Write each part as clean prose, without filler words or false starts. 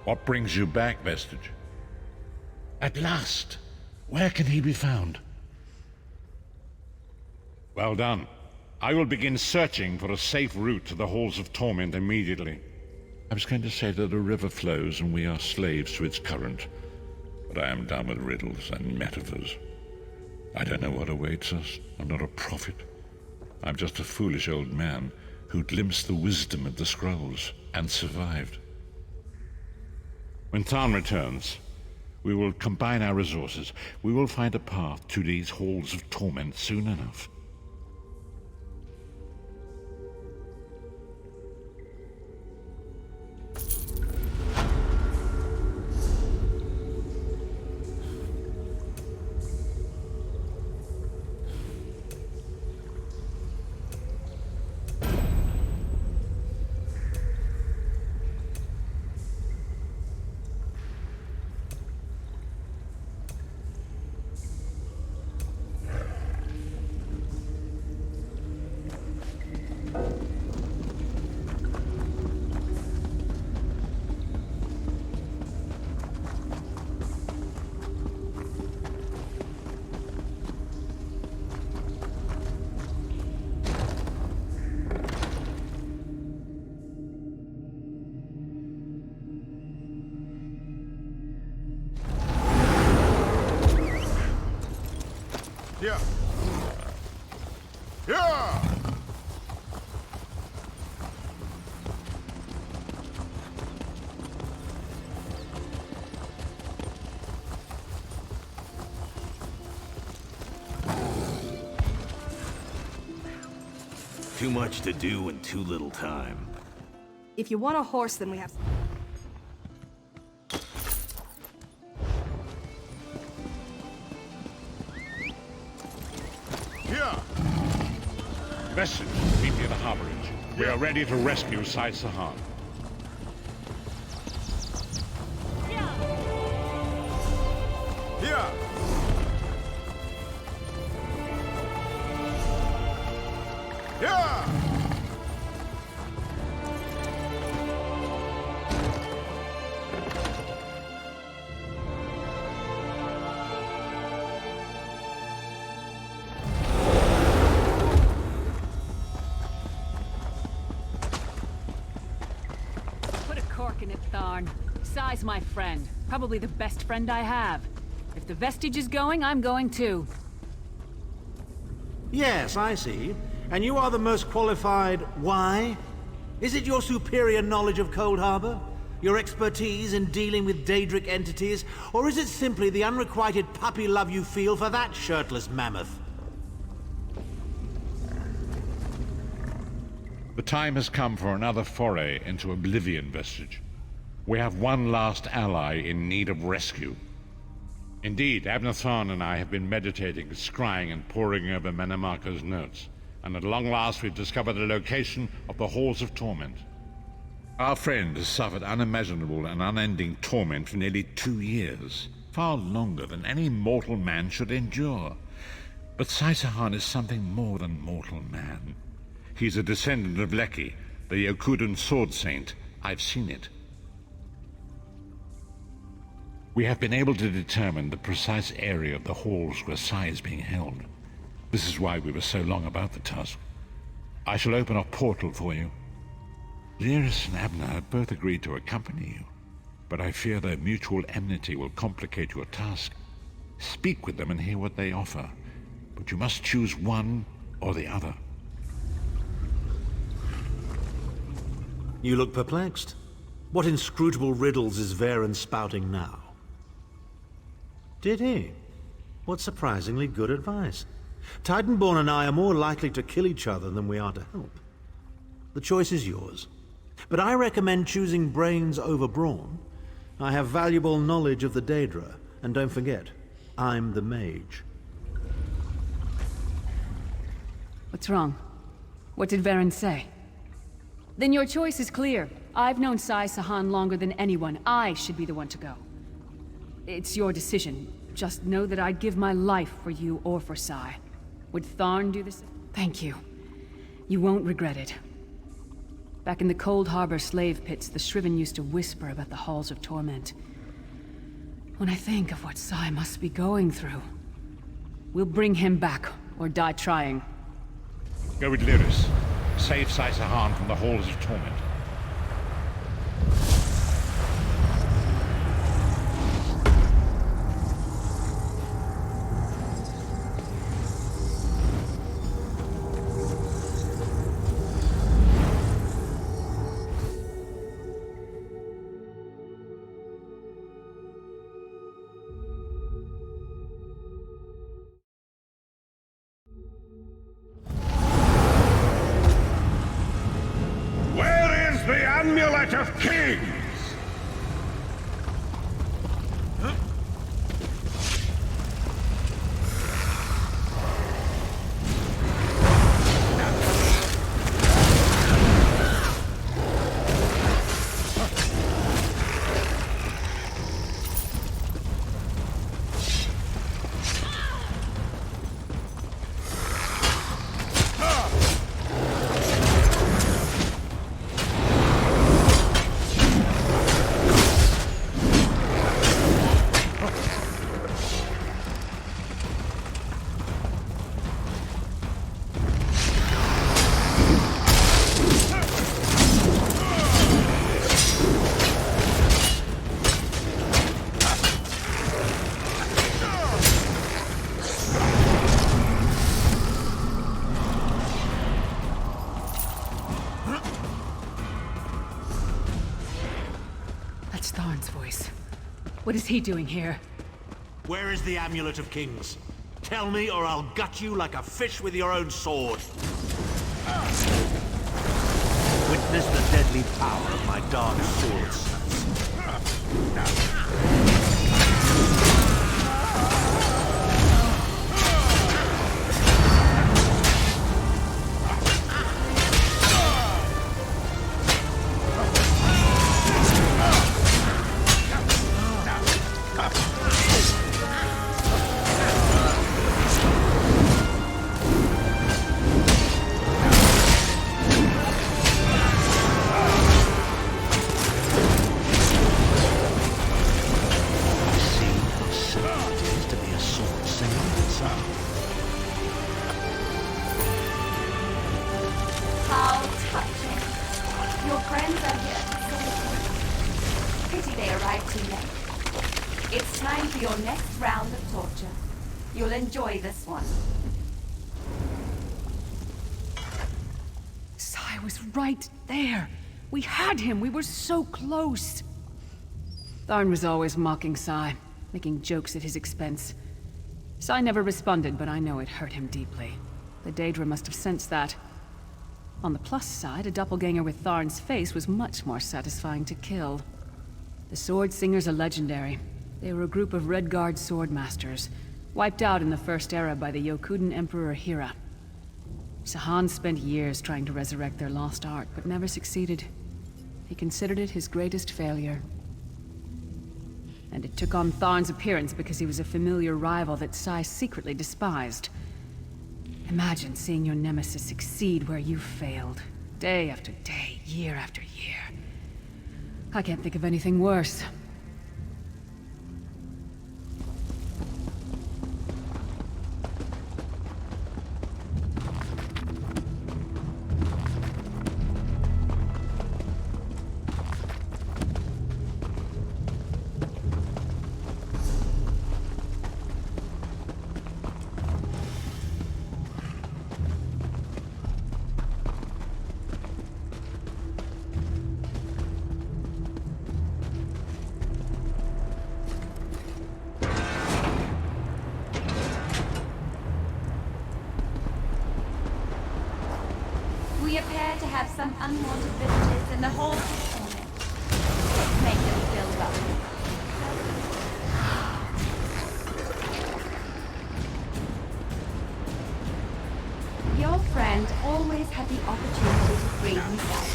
What brings you back, Vestige? At last! Where can he be found? Well done. I will begin searching for a safe route to the Halls of Torment immediately. I was going to say that a river flows and we are slaves to its current, but I am done with riddles and metaphors. I don't know what awaits us. I'm not a prophet. I'm just a foolish old man who glimpsed the wisdom of the scrolls and survived. When Tharn returns, we will combine our resources. We will find a path to these Halls of Torment soon enough. Yeah. Yeah. Too much to do in too little time. If you want a horse, then we have... Vestige, meet me at the harborage. We are ready to rescue Sai Sahan. Yeah. Yeah. Put a cork in it, Tharn. Sai's my friend. Probably the best friend I have. If the Vestige is going, I'm going too. Yes, I see. And you are the most qualified. Why? Is it your superior knowledge of Cold Harbor? Your expertise in dealing with Daedric entities? Or is it simply the unrequited puppy love you feel for that shirtless mammoth? The time has come for another foray into oblivion, Vestige. We have one last ally in need of rescue. Indeed, Abner Tharn and I have been meditating, scrying, and poring over Menamarco's notes, and at long last we've discovered the location of the Halls of Torment. Our friend has suffered unimaginable and unending torment for nearly 2 years, far longer than any mortal man should endure. But Sai Sahan is something more than mortal man. He's a descendant of Leki, the Yokudan sword saint. I've seen it. We have been able to determine the precise area of the halls where Sai is being held. This is why we were so long about the task. I shall open a portal for you. Lyris and Abner have both agreed to accompany you, but I fear their mutual enmity will complicate your task. Speak with them and hear what they offer, but you must choose one or the other. You look perplexed. What inscrutable riddles is Varen spouting now? Did he? What surprisingly good advice. Titanborn and I are more likely to kill each other than we are to help. The choice is yours. But I recommend choosing brains over brawn. I have valuable knowledge of the Daedra, and don't forget, I'm the mage. What's wrong? What did Varen say? Then your choice is clear. I've known Sai Sahan longer than anyone. I should be the one to go. It's your decision. Just know that I'd give my life for you or for Sai. Would Tharn do this? Thank you. You won't regret it. Back in the Cold Harbor slave pits, the Shriven used to whisper about the halls of torment. When I think of what Sai must be going through, we'll bring him back, or die trying. Go with Lyris. Save Sai Sahan from the halls of torment. Where is the Amulet of Kings? That's Tharn's voice. What is he doing here? Where is the Amulet of Kings? Tell me, or I'll gut you like a fish with your own sword. Witness the deadly power of my dark swords. How touching. Your friends are here. Pity they arrived too late. It's time for your next round of torture. You'll enjoy this one. Sai was right there. We had him. We were so close. Tharn was always mocking Sai, making jokes at his expense. Sai never responded, but I know it hurt him deeply. The Daedra must have sensed that. On the plus side, a doppelganger with Tharn's face was much more satisfying to kill. The Sword Singers are legendary. They were a group of Red Guard sword masters, wiped out in the First Era by the Yokudan Emperor Hira. Sahan spent years trying to resurrect their lost art, but never succeeded. He considered it his greatest failure. And it took on Tharn's appearance because he was a familiar rival that Sai secretly despised. Imagine seeing your nemesis succeed where you failed. Day after day, year after year. I can't think of anything worse. We appear to have some unwanted visitors in the halls of torment. Let's make them feel welcome. Your friend always had the opportunity to free himself.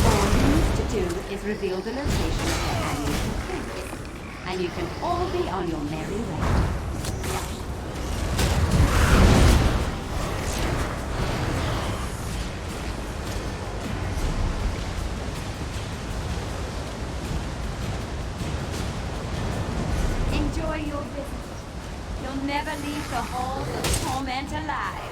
All he needs to do is reveal the location of the Amulet of Kings, and you can all be on your merry way. your visit. You'll never leave the halls of torment alive.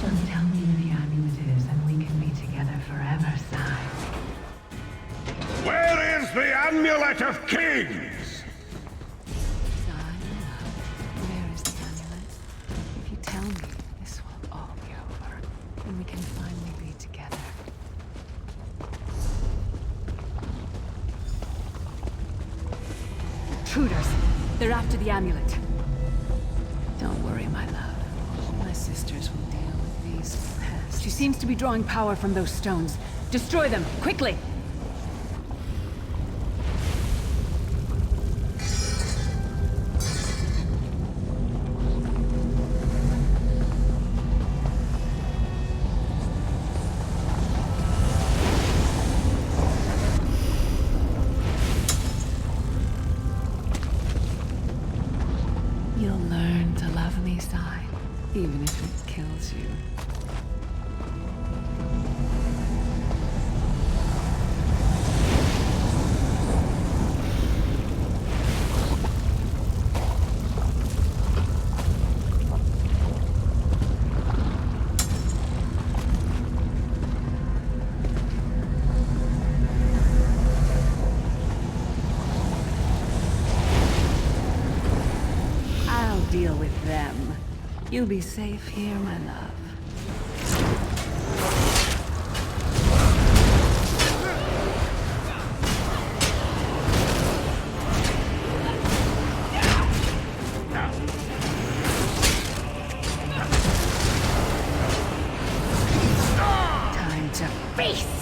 Just tell me where the amulet is and we can be together forever, Sai. Where is the Amulet of Kings? Sai, where is the amulet? If you tell me, this will all be over, and we can finally be together. Intruders! They're after the amulet. Don't worry, my love. My sisters will deal with these pests. She seems to be drawing power from those stones. Destroy them, quickly! You'll learn to love me, Sai, even if it kills you. I'll deal with them. You'll be safe here, my love. Time to feast!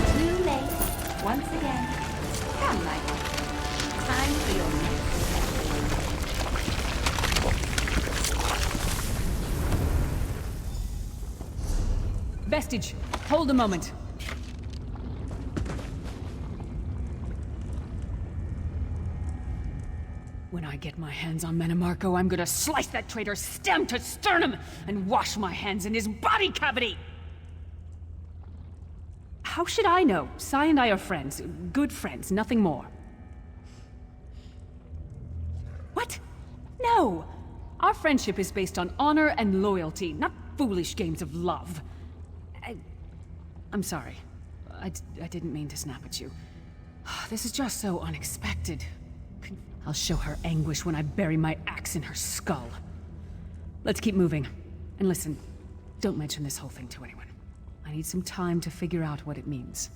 Too late. Once again. Come, my love. Time for your next step. Vestige, hold a moment. When I get my hands on Menomarco, I'm gonna slice that traitor stem to sternum and wash my hands in his body cavity! How should I know? Sai and I are friends. Good friends, nothing more. What? No! Our friendship is based on honor and loyalty, not foolish games of love. I'm sorry. I didn't mean to snap at you. This is just so unexpected. I'll show her anguish when I bury my axe in her skull. Let's keep moving. And listen, don't mention this whole thing to anyone. I need some time to figure out what it means.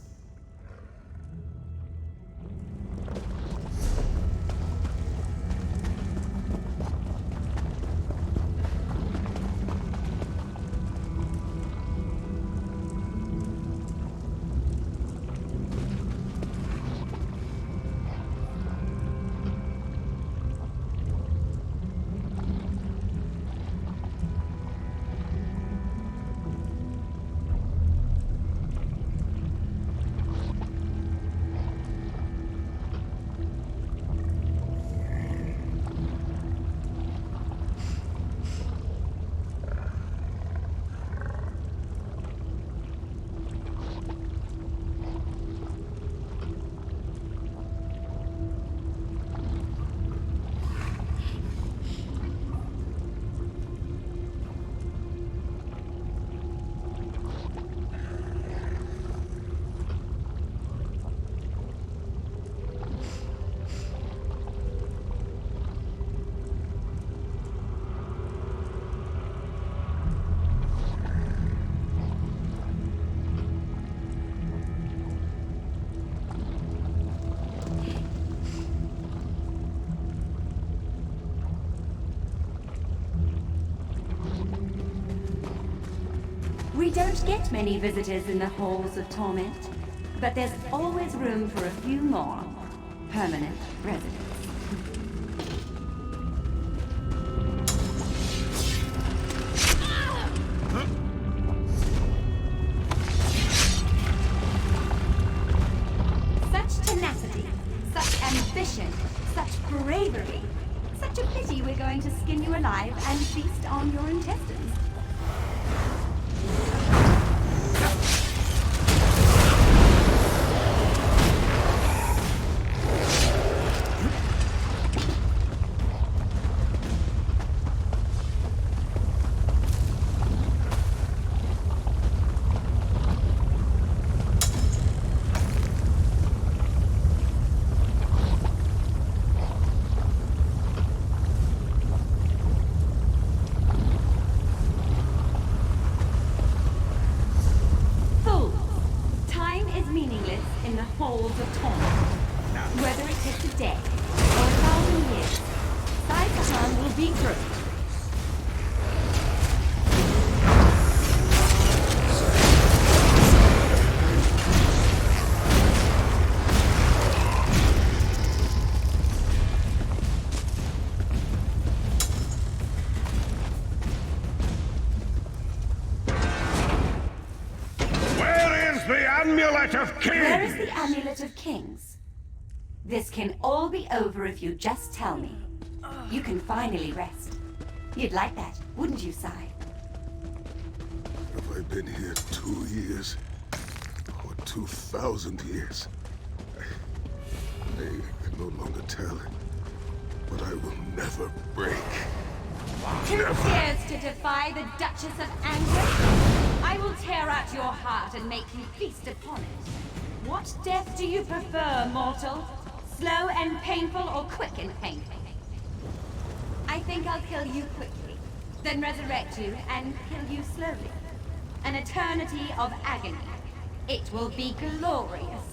We don't get many visitors in the halls of torment, but there's always room for a few more permanent residents. Such tenacity, such ambition, such bravery. Such a pity we're going to skin you alive and feast on your intestines. Whether it takes a day or 1,000 years, Sai Sahan will be through. Where is the Amulet of Kings? Where is the Amulet of Kings? This can all be over if you just tell me. You can finally rest. You'd like that, wouldn't you, Sai? Have I been here 2 years? Or 2,000 years? I can no longer tell. But I will never break. 2 years to defy the Duchess of Anguish? I will tear out your heart and make you feast upon it. What death do you prefer, mortal? Slow and painful or quick and painful? I think I'll kill you quickly, then resurrect you and kill you slowly. An eternity of agony. It will be glorious.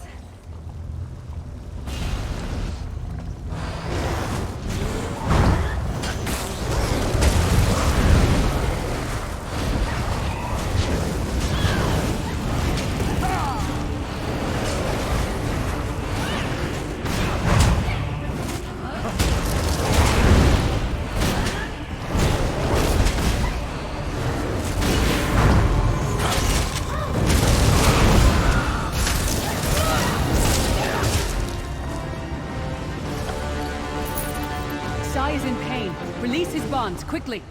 Sai is in pain. Release his bonds, quickly.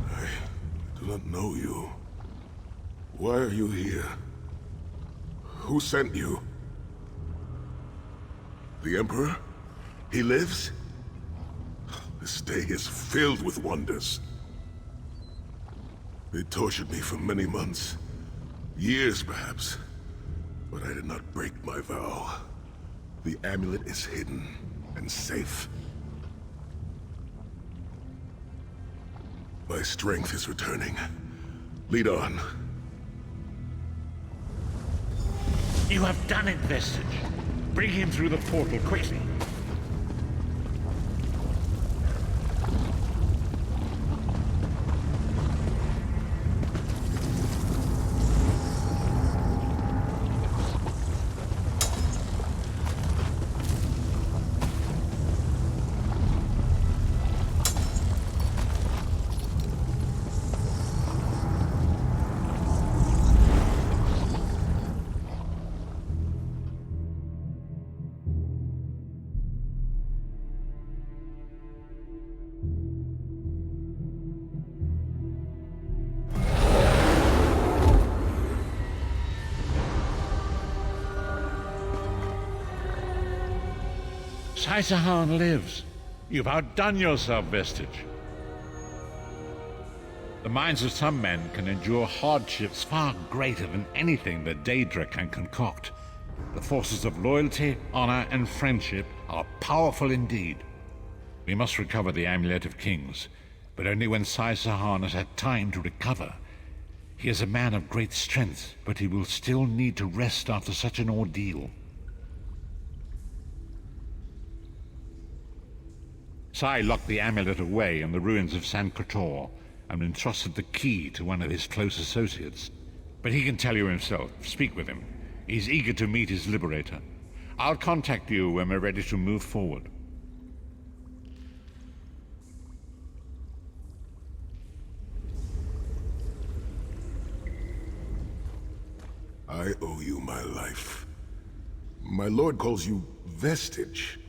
I do not know you. Why are you here? Who sent you? The Emperor? He lives? This day is filled with wonders. They tortured me for many months. Years, perhaps. But I did not break my vow. The amulet is hidden and safe. My strength is returning. Lead on. You have done it, Vestige. Bring him through the portal quickly. Sai Sahan lives. You've outdone yourself, Vestige. The minds of some men can endure hardships far greater than anything that Daedra can concoct. The forces of loyalty, honor, and friendship are powerful indeed. We must recover the Amulet of Kings, but only when Sai Sahan has had time to recover. He is a man of great strength, but he will still need to rest after such an ordeal. Sai locked the amulet away in the ruins of San Kotor and entrusted the key to one of his close associates. But he can tell you himself. Speak with him. He's eager to meet his liberator. I'll contact you when we're ready to move forward. I owe you my life. My lord calls you Vestige.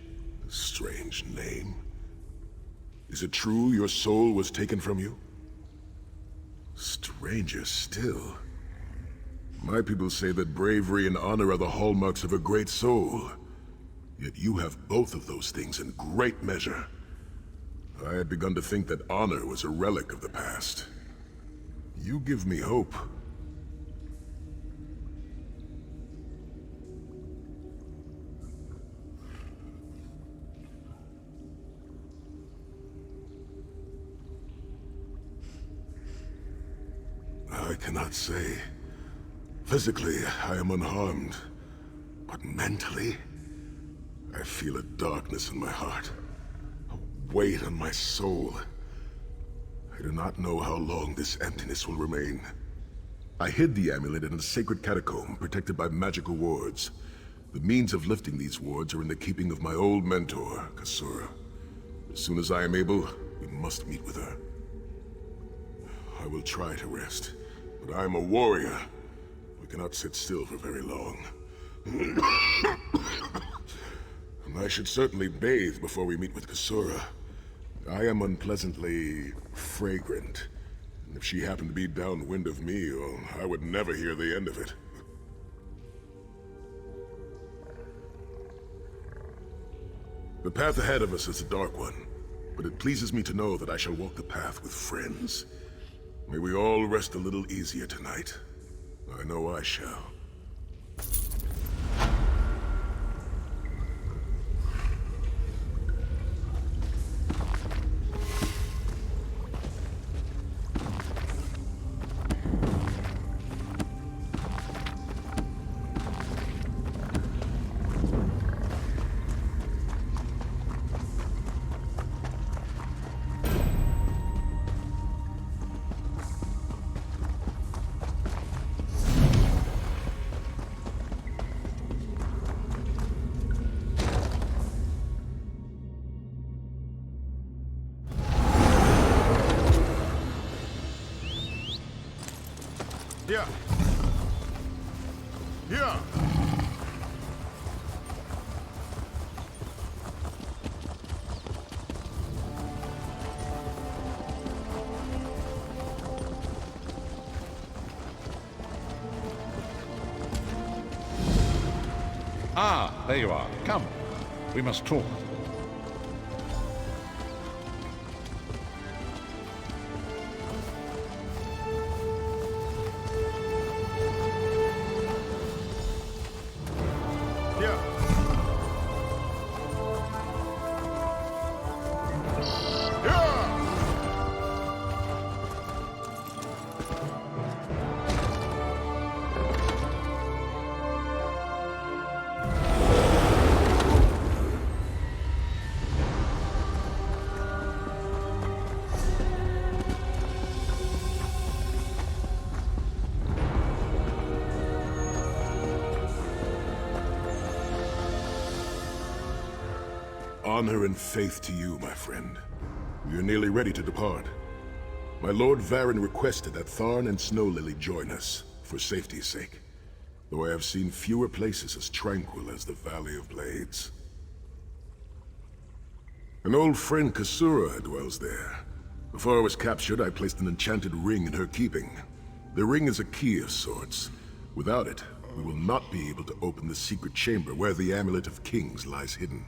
A strange name. Is it true your soul was taken from you? Stranger still. My people say that bravery and honor are the hallmarks of a great soul. Yet you have both of those things in great measure. I had begun to think that honor was a relic of the past. You give me hope. I cannot say. Physically, I am unharmed. But mentally, I feel a darkness in my heart. A weight on my soul. I do not know how long this emptiness will remain. I hid the amulet in a sacred catacomb protected by magical wards. The means of lifting these wards are in the keeping of my old mentor, Kasura. As soon as I am able, we must meet with her. I will try to rest. But I am a warrior. We cannot sit still for very long. And I should certainly bathe before we meet with Kasura. I am unpleasantly fragrant. And if she happened to be downwind of me, well, I would never hear the end of it. The path ahead of us is a dark one, but it pleases me to know that I shall walk the path with friends. May we all rest a little easier tonight. I know I shall. Yeah. Yeah. Ah, there you are. Come. We must talk. Honor and faith to you, my friend. We are nearly ready to depart. My Lord Varen requested that Tharn and Snow Lily join us, for safety's sake. Though I have seen fewer places as tranquil as the Valley of Blades. An old friend, Kasura, dwells there. Before I was captured, I placed an enchanted ring in her keeping. The ring is a key of sorts. Without it, we will not be able to open the secret chamber where the Amulet of Kings lies hidden.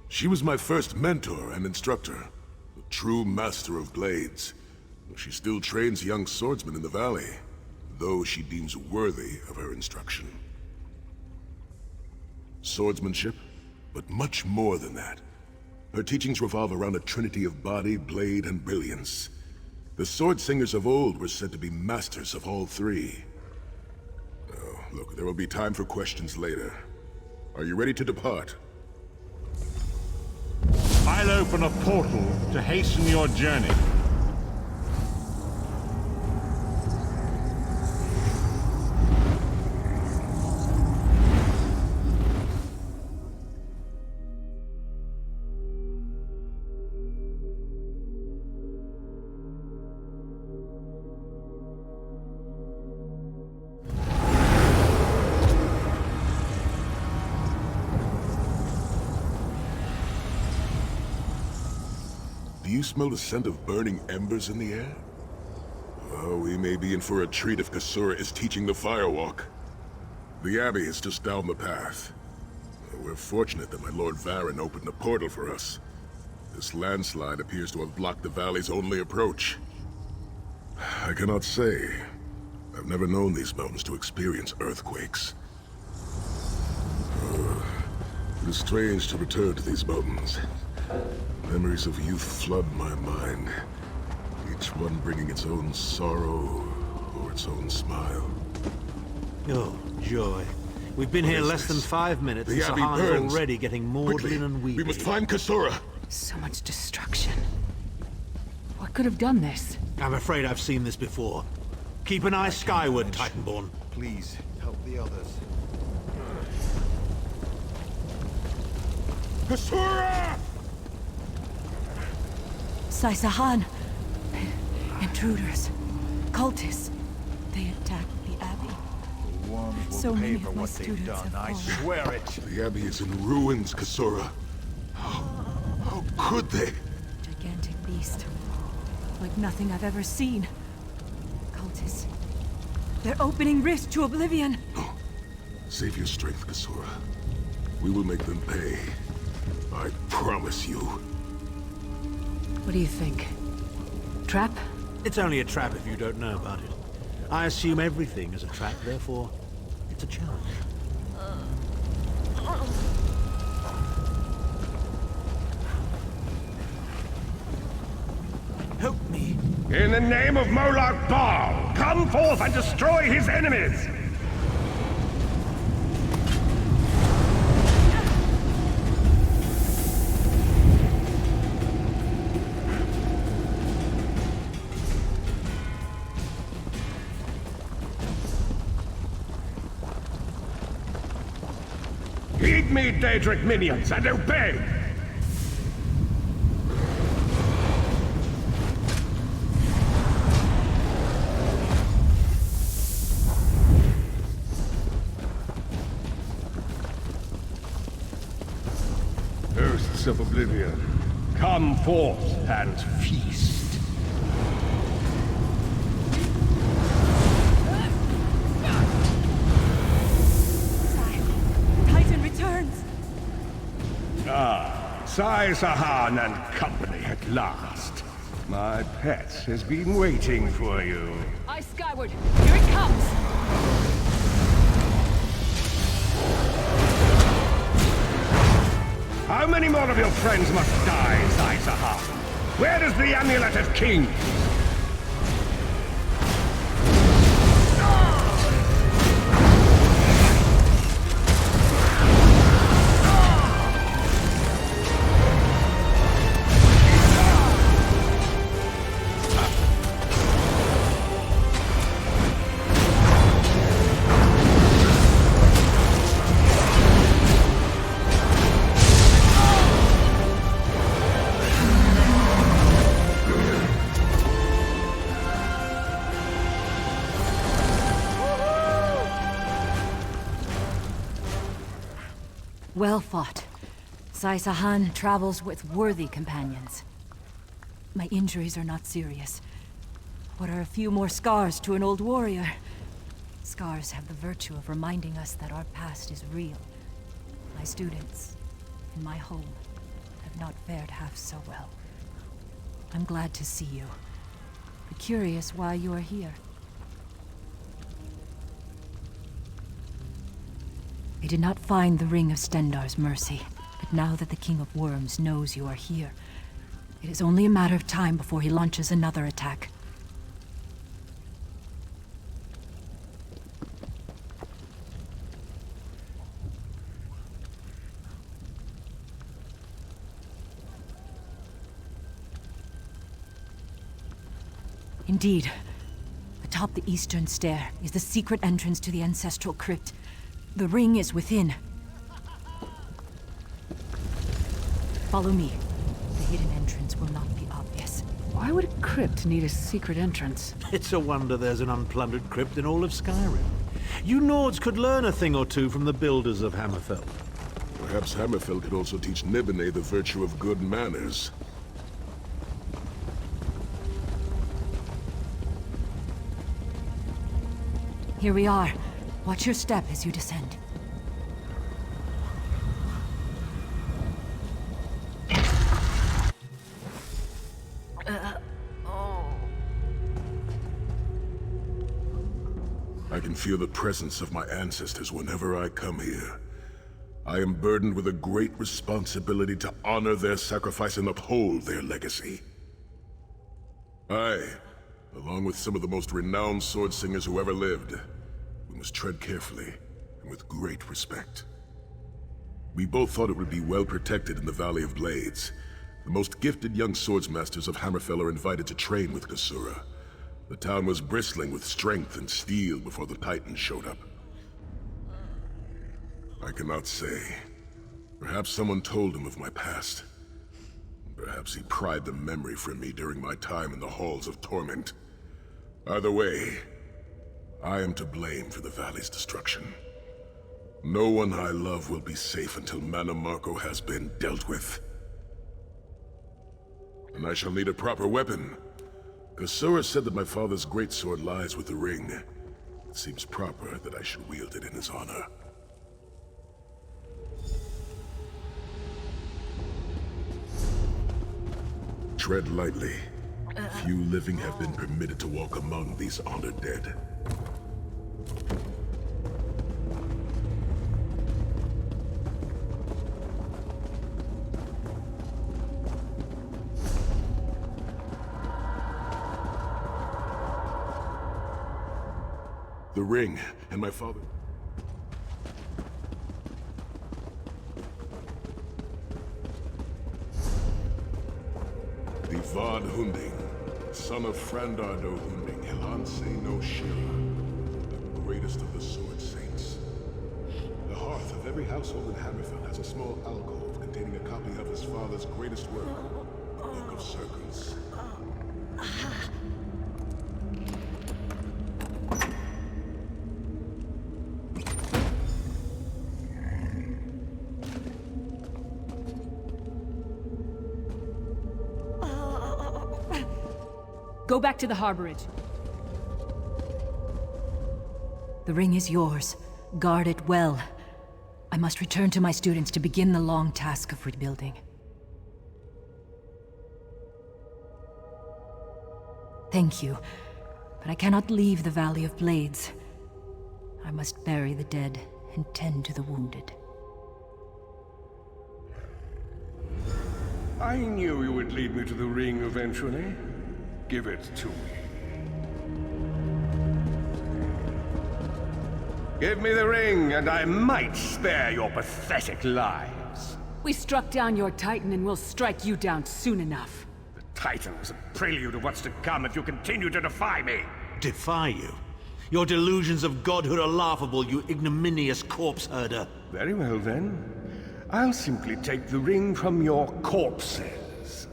She was my first mentor and instructor. true master of blades. She still trains young swordsmen in the valley, those she deems worthy of her instruction. Swordsmanship, but much more than that. Her teachings revolve around a trinity of body, blade, and brilliance. The sword singers of old were said to be masters of all three. Oh, look, there will be time for questions later. Are you ready to depart? I'll open a portal to hasten your journey. Do you smell the scent of burning embers in the air? Oh, we may be in for a treat if Kasura is teaching the firewalk. The Abbey is just down the path. We're fortunate that my Lord Varen opened a portal for us. This landslide appears to have blocked the valley's only approach. I cannot say. I've never known these mountains to experience earthquakes. It is strange to return to these mountains. Memories of youth flood my mind, each one bringing its own sorrow or its own smile. Oh, joy. We've been here less than 5 minutes, and The Abbey Sahan's burns. already getting maudlin Quickly, and weepy. we must find Kasura! So much destruction. What could have done this? I'm afraid I've seen this before. Keep an eye skyward, Titanborn. Please, help the others. Kasura! Sai Sahan. Intruders. Cultists. They attacked the Abbey. The worms will So pay many for of my what they've students done, have I fallen. swear it. The Abbey is in ruins, Kasura. How could they? Gigantic beast. Like nothing I've ever seen. Cultists. They're opening rifts to oblivion. No. Save your strength, Kasura. We will make them pay. I promise you. What do you think? Trap? It's only a trap if you don't know about it. I assume everything is a trap, therefore, it's a challenge. Help me. In the name of Molan Bal, come forth and destroy his enemies! Heed me, Daedric minions, and obey! Hosts of Oblivion, come forth and feast. Titan returns. Sai Sahan and company at last. My pet has been waiting for you. Eye skyward! Here it comes! How many more of your friends must die, Sai Sahan? Where is the Amulet of Kings? Well fought. Sai Sahan travels with worthy companions. My injuries are not serious. What are a few more scars to an old warrior? Scars have the virtue of reminding us that our past is real. My students, in my home, have not fared half so well. I'm glad to see you. But curious why you are here. I did not find the Ring of Stendarr's mercy, but now that the King of Worms knows you are here, it is only a matter of time before he launches another attack. Indeed. Atop the eastern stair is the secret entrance to the ancestral crypt. The ring is within. Follow me. The hidden entrance will not be obvious. Why would a crypt need a secret entrance? It's a wonder there's an unplundered crypt in all of Skyrim. You Nords could learn a thing or two from the builders of Hammerfell. Perhaps Hammerfell could also teach Nibene the virtue of good manners. Here we are. Watch your step as you descend. I can feel the presence of my ancestors whenever I come here. I am burdened with a great responsibility to honor their sacrifice and uphold their legacy. I, along with some of the most renowned sword singers who ever lived, we must tread carefully and with great respect. We both thought it would be well protected in the Valley of Blades. The most gifted young swordsmasters of Hammerfell are invited to train with Kasura. The town was bristling with strength and steel before the Titans showed up. I cannot say. Perhaps someone told him of my past. Perhaps he pried the memory from me during my time in the Halls of Torment. Either way, I am to blame for the valley's destruction. No one I love will be safe until Mana Marco has been dealt with. And I shall need a proper weapon. Kasura said that my father's greatsword lies with the ring. It seems proper that I should wield it in his honor. Tread lightly. Few living have been permitted to walk among these honored dead. The ring, and my father... The Vard Hunding, son of Frandardo Hunding, Hilanse no Shira, the greatest of the Sword Saints. The hearth of every household in Hammerfell has a small alcove containing a copy of his father's greatest work, the Book of Circles. Go back to the harborage. The ring is yours. Guard it well. I must return to my students to begin the long task of rebuilding. Thank you, but I cannot leave the Valley of Blades. I must bury the dead and tend to the wounded. I knew you would lead me to the ring eventually. Give it to me. Give me the ring, and I might spare your pathetic lives. We struck down your Titan, and we'll strike you down soon enough. The Titan was a prelude of what's to come if you continue to defy me. Defy you? Your delusions of godhood are laughable, you ignominious corpse herder. Very well, then. I'll simply take the ring from your corpses.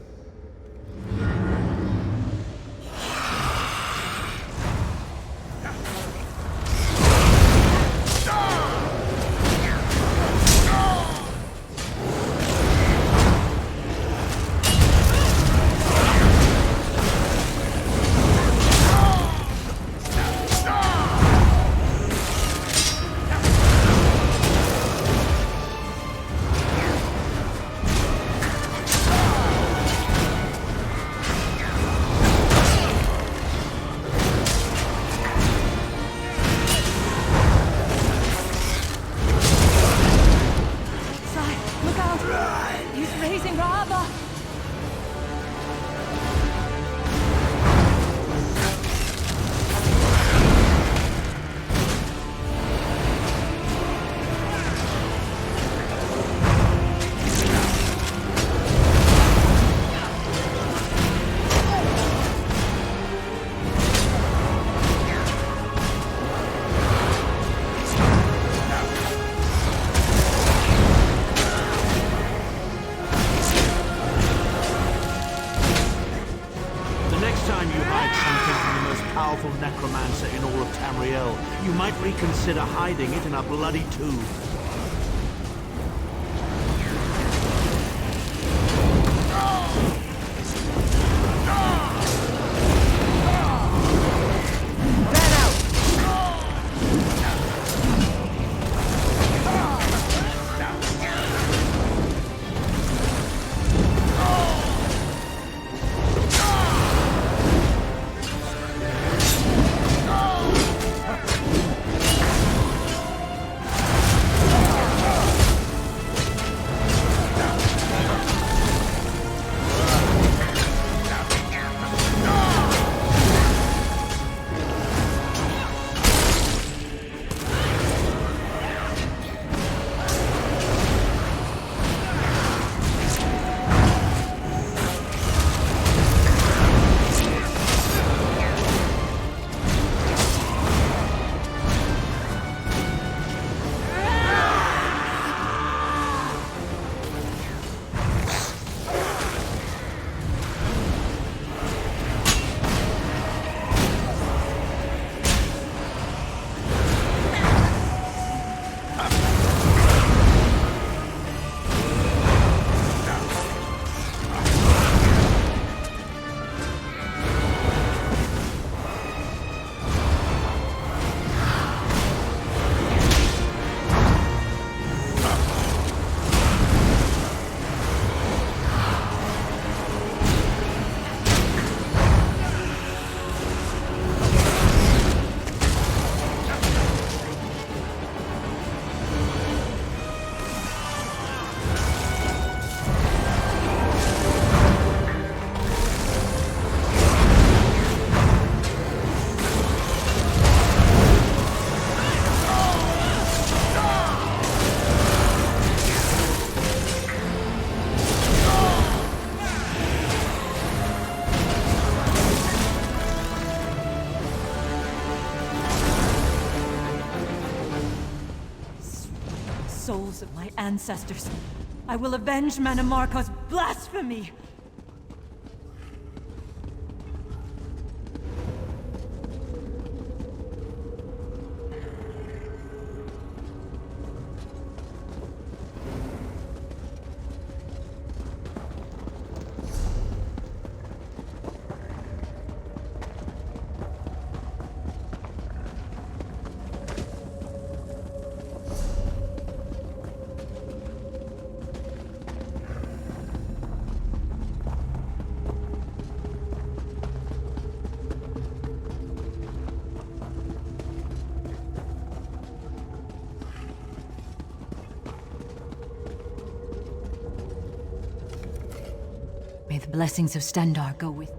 necromancer in all of Tamriel, you might reconsider hiding it in a bloody tomb. Souls of my ancestors, I will avenge Manamarco's blasphemy! May the blessings of Stendar go with you.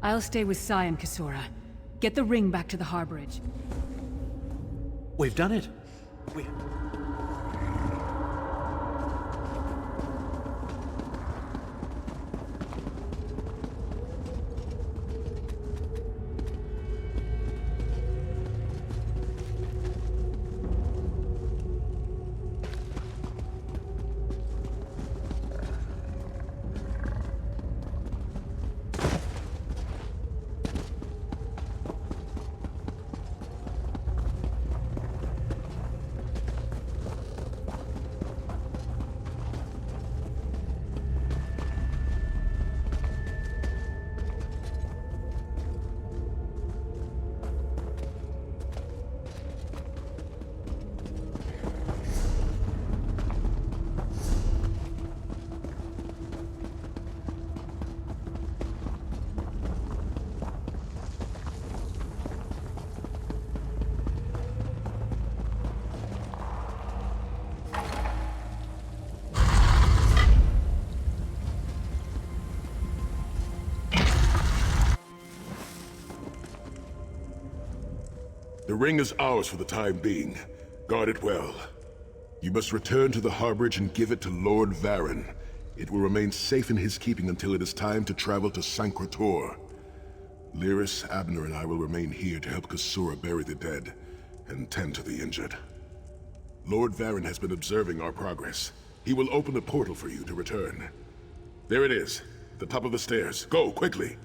I'll stay with Sai and Kisora. Get the ring back to the harborage. We've done it. ring is ours for the time being. Guard it well. You must return to the harborage and give it to Lord Varen. It will remain safe in his keeping until it is time to travel to Sancretor. Lyris, Abner, and I will remain here to help Kasura bury the dead and tend to the injured. Lord Varen has been observing our progress. He will open a portal for you to return. There it is, the top of the stairs. Go, quickly!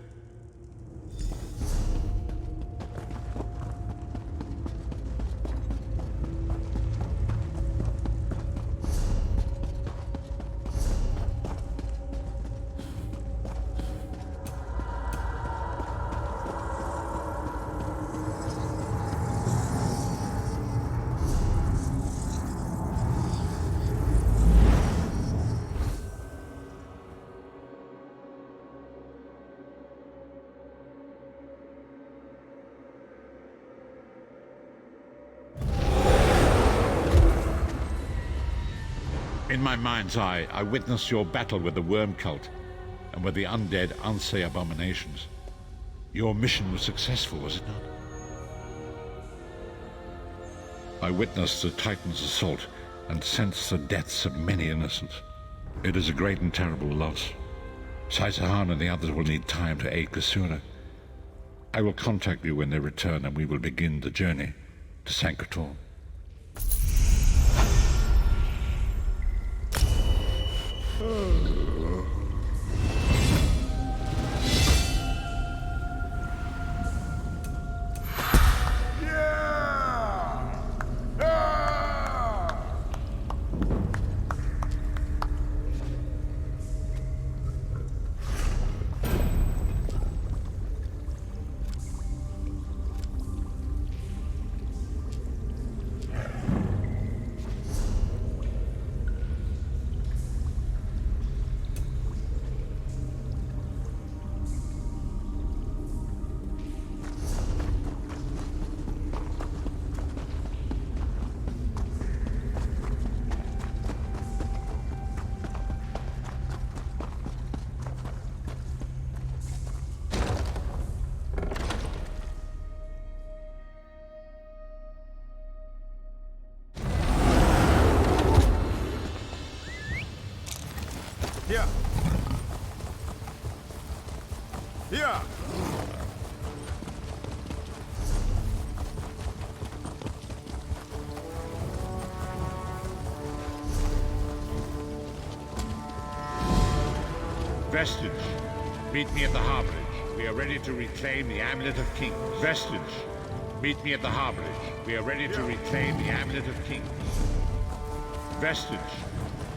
In my mind's eye, I witnessed your battle with the worm cult and with the undead Unsay abominations. Your mission was successful, was it not? I witnessed the Titan's assault and sensed the deaths of many innocents. It is a great and terrible loss. Sai Sahan and the others will need time to aid Kasura. I will contact you when they return and we will begin the journey to Sancretor. Here. Here. Vestige, meet me at the harborage. We are ready to reclaim the Amulet of Kings. Vestige, meet me at the harborage. We are ready to reclaim the Amulet of Kings. Vestige,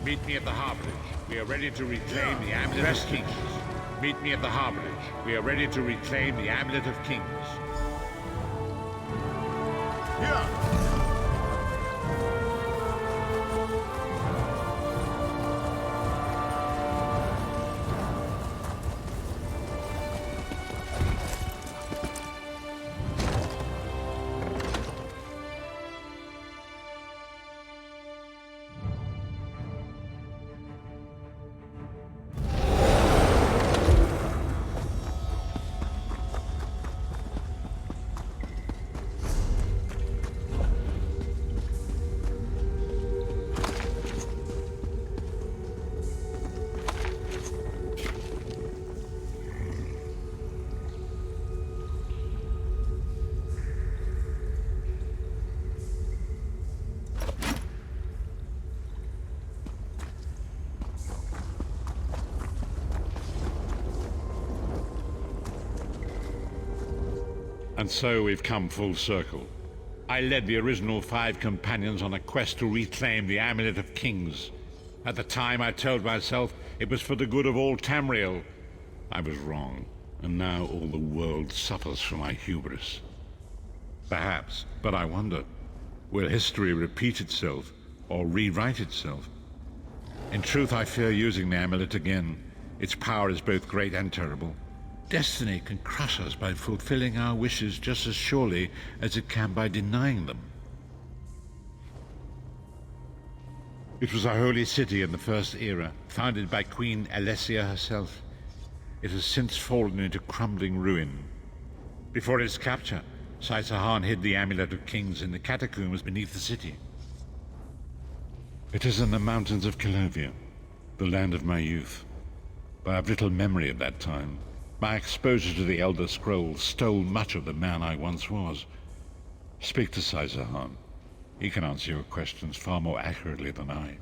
meet me at the harborage. We are ready to reclaim the Amulet of Kings. Meet me at the harborage. We are ready to reclaim the Amulet of Kings. Here. And so we've come full circle. I led the original 5 companions on a quest to reclaim the Amulet of Kings. At the time, I told myself it was for the good of all Tamriel. I was wrong, and now all the world suffers from my hubris. Perhaps, but I wonder, will history repeat itself or rewrite itself? In truth, I fear using the amulet again. Its power is both great and terrible. Destiny can crush us by fulfilling our wishes just as surely as it can by denying them. It was a holy city in the First Era, founded by Queen Alessia herself. It has since fallen into crumbling ruin. Before its capture, Sai Sahan hid the Amulet of Kings in the catacombs beneath the city. It is in the mountains of Kilovia, the land of my youth. But I have little memory of that time. My exposure to the Elder Scrolls stole much of the man I once was. Speak to Sai Sahan. He can answer your questions far more accurately than I.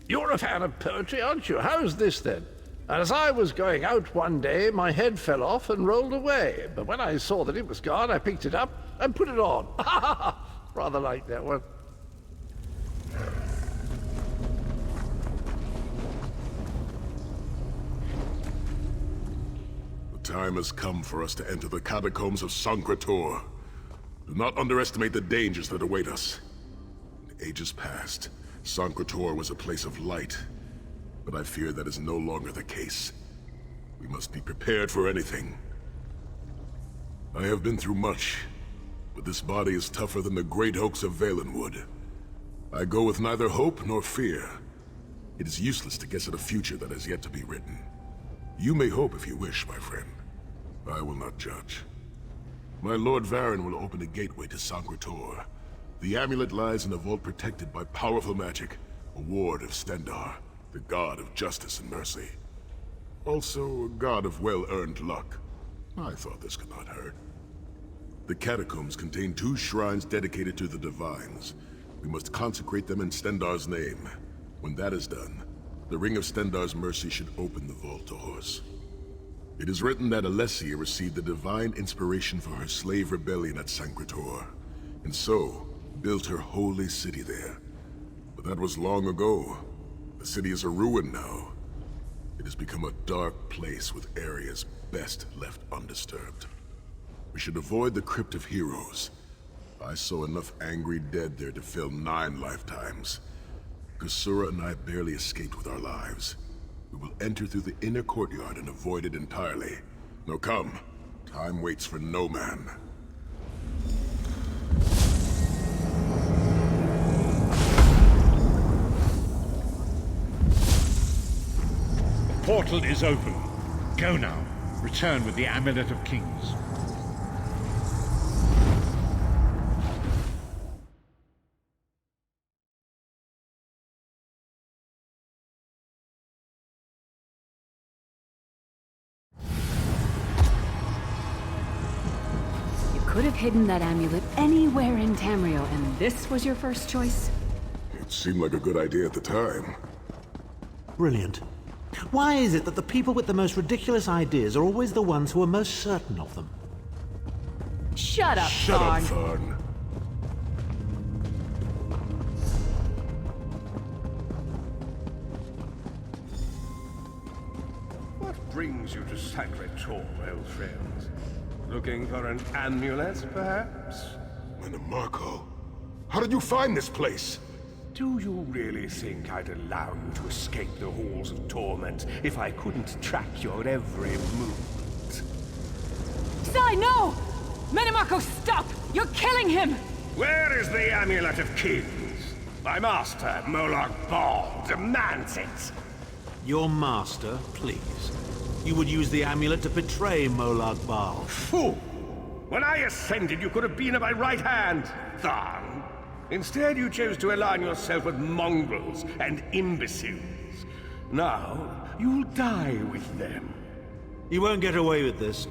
You're a fan of poetry, aren't you? How's this, then? As I was going out one day, my head fell off and rolled away. But when I saw that it was gone, I picked it up and put it on. Rather like that one. The time has come for us to enter the catacombs of Sancre-Tor. Do not underestimate the dangers that await us. In ages past, Sancre-Tor was a place of light, but I fear that is no longer the case. We must be prepared for anything. I have been through much, but this body is tougher than the great oaks of Valenwood. I go with neither hope nor fear. It is useless to guess at a future that has yet to be written. You may hope if you wish, my friend. I will not judge. My Lord Varen will open a gateway to Sancre-Tor. The amulet lies in a vault protected by powerful magic, a ward of Stendarr, the god of justice and mercy. Also, a god of well-earned luck. I thought this could not hurt. The catacombs contain 2 shrines dedicated to the divines. We must consecrate them in Stendarr's name. When that is done, the Ring of Stendarr's mercy should open the vault doors. It is written that Alessia received the divine inspiration for her slave rebellion at Sancre-Tor, and so built her holy city there. But that was long ago. The city is a ruin now. It has become a dark place with areas best left undisturbed. We should avoid the Crypt of Heroes. I saw enough angry dead there to fill 9 lifetimes. Kusura and I barely escaped with our lives. We will enter through the inner courtyard and avoid it entirely. Now come. Time waits for no man. The portal is open. Go now. Return with the Amulet of Kings. You could have hidden that amulet anywhere in Tamriel, and this was your first choice? It seemed like a good idea at the time. Brilliant. Why is it that the people with the most ridiculous ideas are always the ones who are most certain of them? Shut up, Shut up, Thorn. Thorn. What brings you to Sancre-Tor, old friends? Looking for an amulet, perhaps? Marco, how did you find this place? Do you really think I'd allow you to escape the halls of torment if I couldn't track your every movement? Sai, no! Menimarco, stop! You're killing him! Where is the Amulet of Kings? My master, Molan Bal, demands it! Your master, please. You would use the amulet to betray Molan Bal. Fool! When I ascended, you could have been at my right hand, Tharn. Instead, you chose to align yourself with mongrels and imbeciles. Now, you'll die with them. You won't get away with this.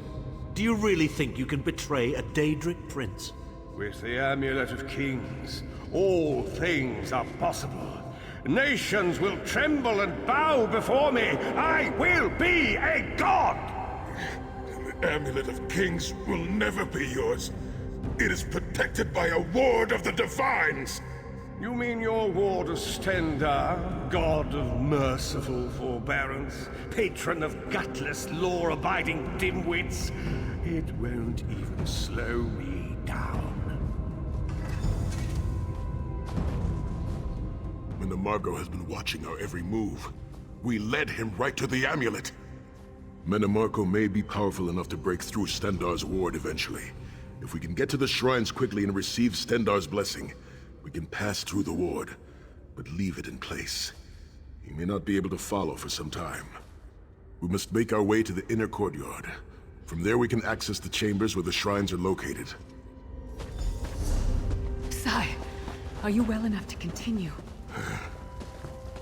Do you really think you can betray a Daedric prince? With the Amulet of Kings, all things are possible. Nations will tremble and bow before me. I will be a god! The Amulet of Kings will never be yours. It is protected by a ward of the Divines! You mean your ward of Stendarr, god of merciful forbearance, patron of gutless, law-abiding dimwits? It won't even slow me down. Menimarco has been watching our every move. We led him right to the amulet. Menimarco may be powerful enough to break through Stendarr's ward eventually. If we can get to the shrines quickly and receive Stendarr's blessing, we can pass through the ward, but leave it in place. He may not be able to follow for some time. We must make our way to the inner courtyard. From there we can access the chambers where the shrines are located. Sai, are you well enough to continue?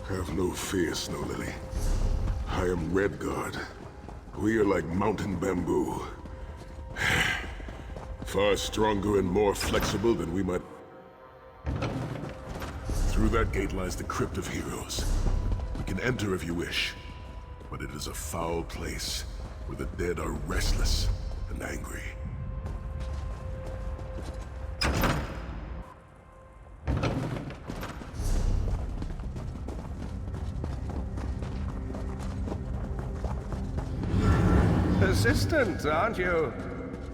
Have no fear, Snow Lily. I am Red Guard. We are like mountain bamboo. Far stronger and more flexible than we might... Through that gate lies the Crypt of Heroes. We can enter if you wish, but it is a foul place where the dead are restless and angry. Persistent, aren't you?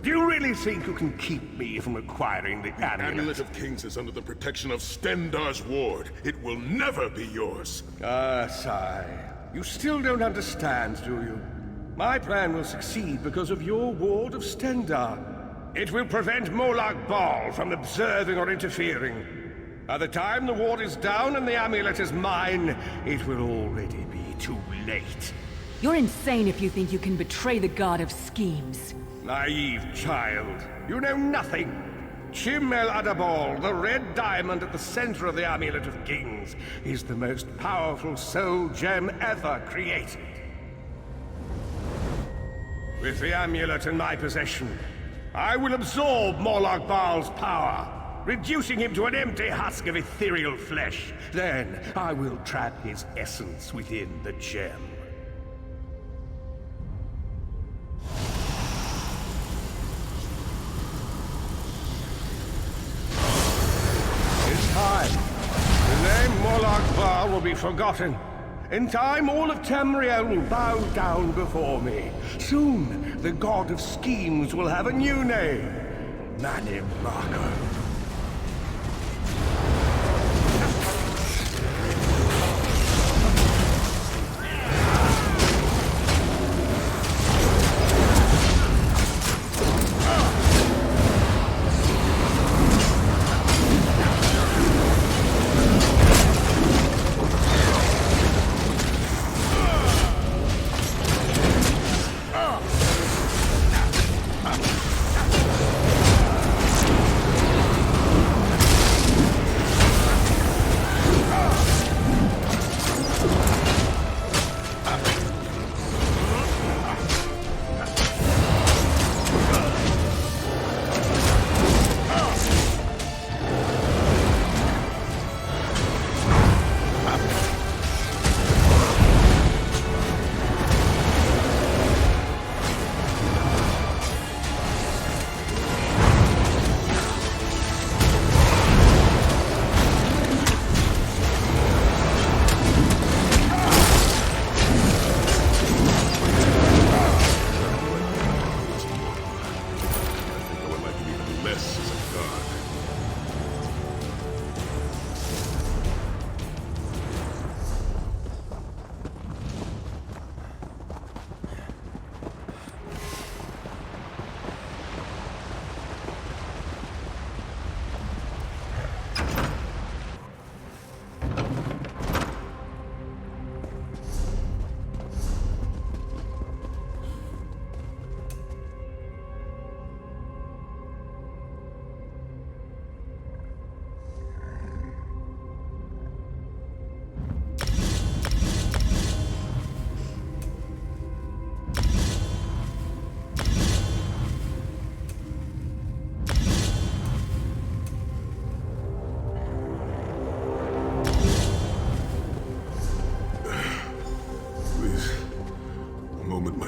Do you really think you can keep me from acquiring the amulet? Amulet of Kings is under the protection of Stendar's ward. It will never be yours. Ah, Sai. You still don't understand, do you? My plan will succeed because of your ward of Stendar. It will prevent Molan Bal from observing or interfering. By the time the ward is down and the amulet is mine, it will already be too late. You're insane if you think you can betray the god of schemes. Naive child. You know nothing. Chim El Adabal, the red diamond at the center of the Amulet of Kings, is the most powerful soul gem ever created. With the amulet in my possession, I will absorb Molan Bal's power, reducing him to an empty husk of ethereal flesh. Then I will trap his essence within the gem. The name Molan Bal will be forgotten. In time, all of Tamriel will bow down before me. Soon, the god of schemes will have a new name. Manim Marco.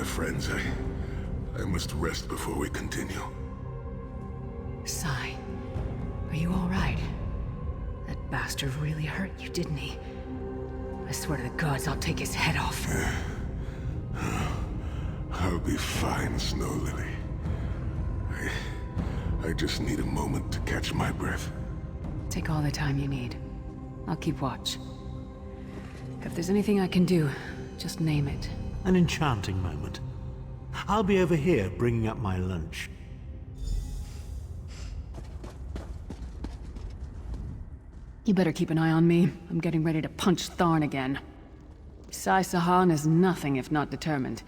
Friends, I must rest before we continue. Sai, are you all right? That bastard really hurt you, didn't he? I swear to the gods, I'll take his head off. I'll be fine, Snow Lily. I just need a moment to catch my breath. Take all the time you need. I'll keep watch. If there's anything I can do, just name it. An enchanting moment. I'll be over here bringing up my lunch. You better keep an eye on me. I'm getting ready to punch Tharn again. Sai Sahan is nothing if not determined.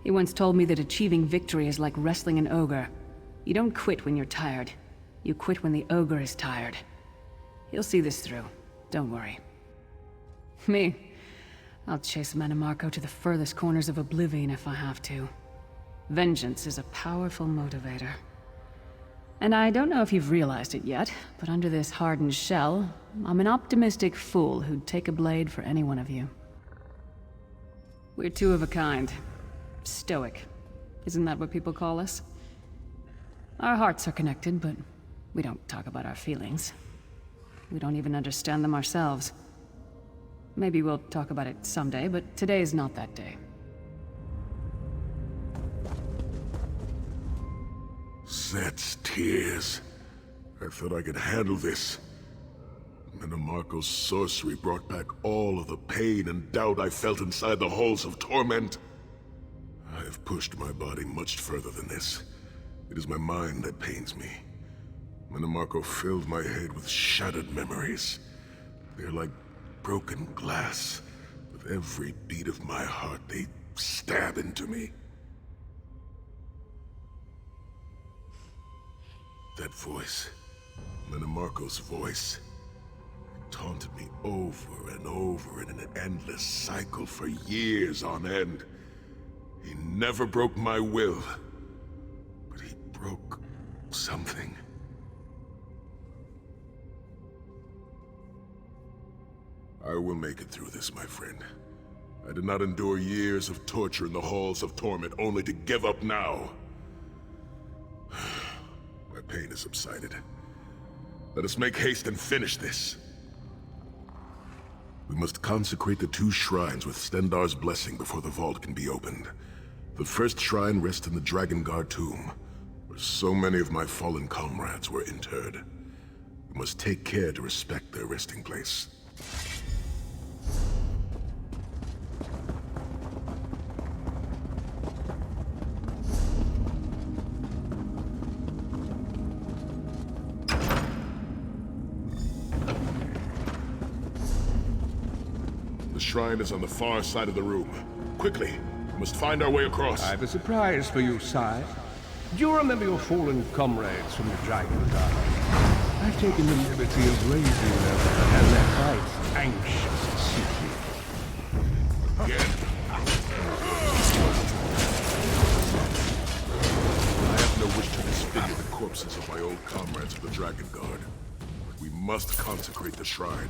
He once told me that achieving victory is like wrestling an ogre. You don't quit when you're tired. You quit when the ogre is tired. He'll see this through. Don't worry. Me? I'll chase Mannimarco to the furthest corners of oblivion if I have to. Vengeance is a powerful motivator. And I don't know if you've realized it yet, but under this hardened shell, I'm an optimistic fool who'd take a blade for any one of you. We're two of a kind. Stoic. Isn't that what people call us? Our hearts are connected, but we don't talk about our feelings. We don't even understand them ourselves. Maybe we'll talk about it someday, but today is not that day. Set's tears. I thought I could handle this. Mannimarco's sorcery brought back all of the pain and doubt I felt inside the halls of torment. I have pushed my body much further than this. It is my mind that pains me. Mannimarco filled my head with shattered memories. They're like broken glass. With every beat of my heart, they stab into me. That voice, Mannimarco's voice, taunted me over and over in an endless cycle for years on end. He never broke my will, but he broke something. I will make it through this, my friend. I did not endure years of torture in the halls of torment only to give up now. My pain has subsided. Let us make haste and finish this. We must consecrate the 2 shrines with Stendarr's blessing before the vault can be opened. The first shrine rests in the Dragon Guard tomb, where so many of my fallen comrades were interred. We must take care to respect their resting place. The shrine is on the far side of the room. Quickly, we must find our way across. I have a surprise for you, Sai. Do you remember your fallen comrades from the Dragon Guard? I've taken the liberty of raising them and their fight anxious to see you. Again? I have no wish to disfigure the corpses of my old comrades of the Dragon Guard. But we must consecrate the shrine.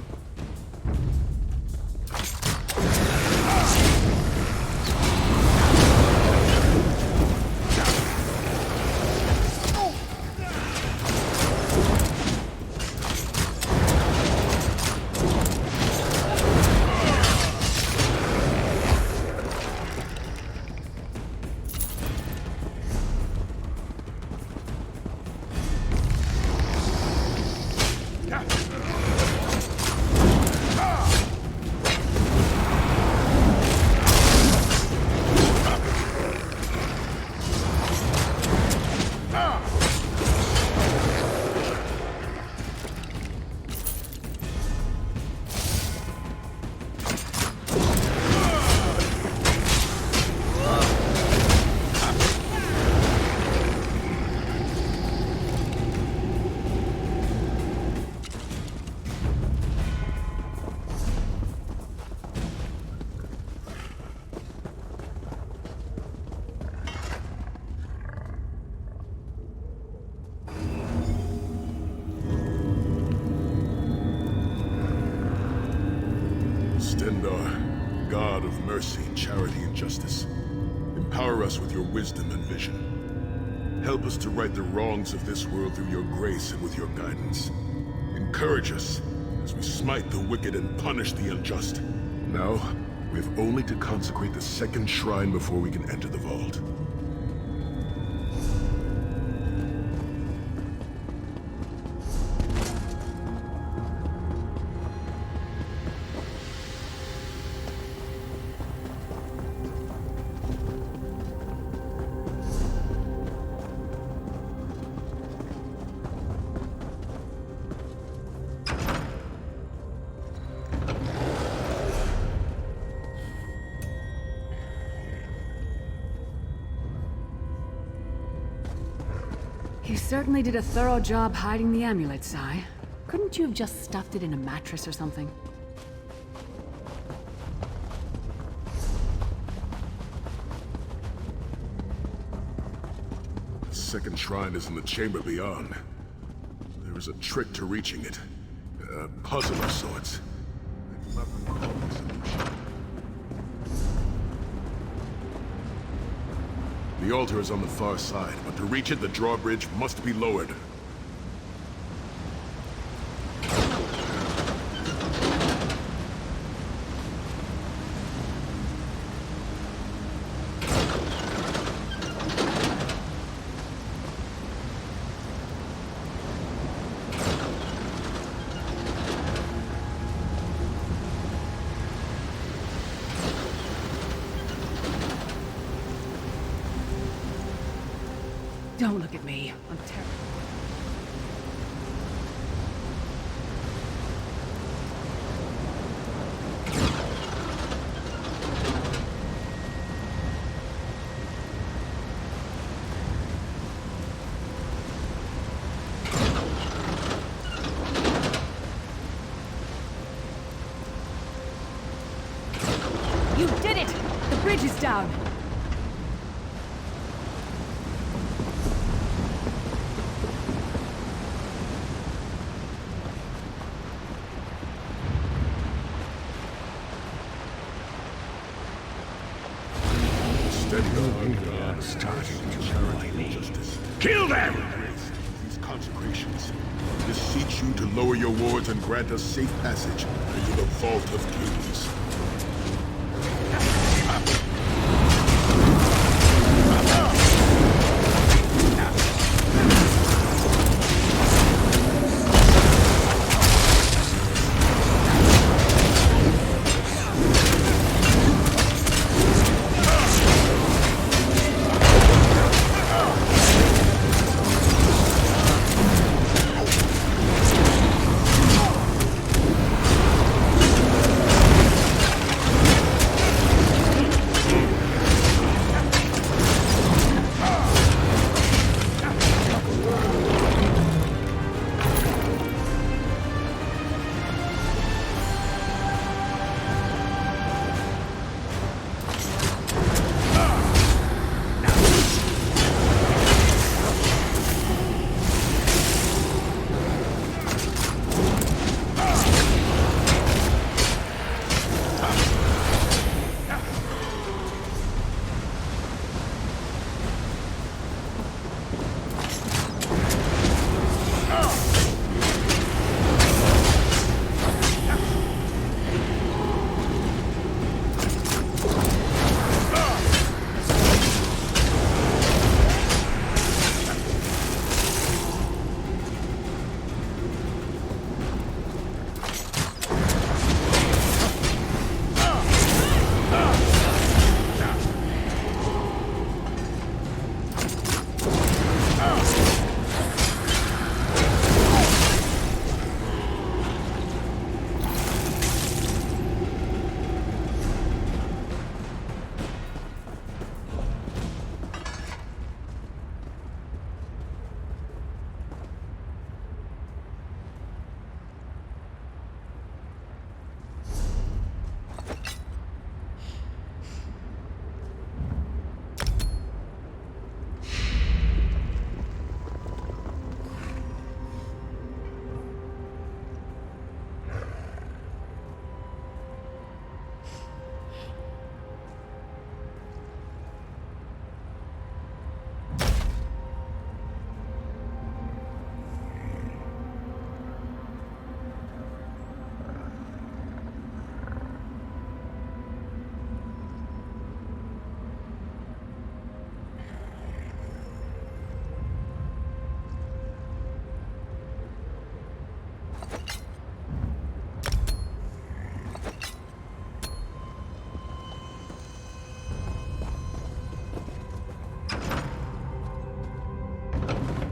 Stendarr, God of mercy, charity, and justice, empower us with your wisdom and vision. Help us to right the wrongs of this world through your grace and with your guidance. Encourage us as we smite the wicked and punish the unjust. Now, we have only to consecrate the second shrine before we can enter the vault. certainly did a thorough job hiding the amulet, Sai. Couldn't you have just stuffed it in a mattress or something? The second shrine is in the chamber beyond. There is a trick to reaching it. A puzzle of sorts. I do not recall the solution. The altar is on the far side, but to reach it, the drawbridge must be lowered. Don't look at me. I'm terrible. You did it! The bridge is down! Kill them! These consecrations beseech you to lower your wards and grant us safe passage into the Vault of Kings.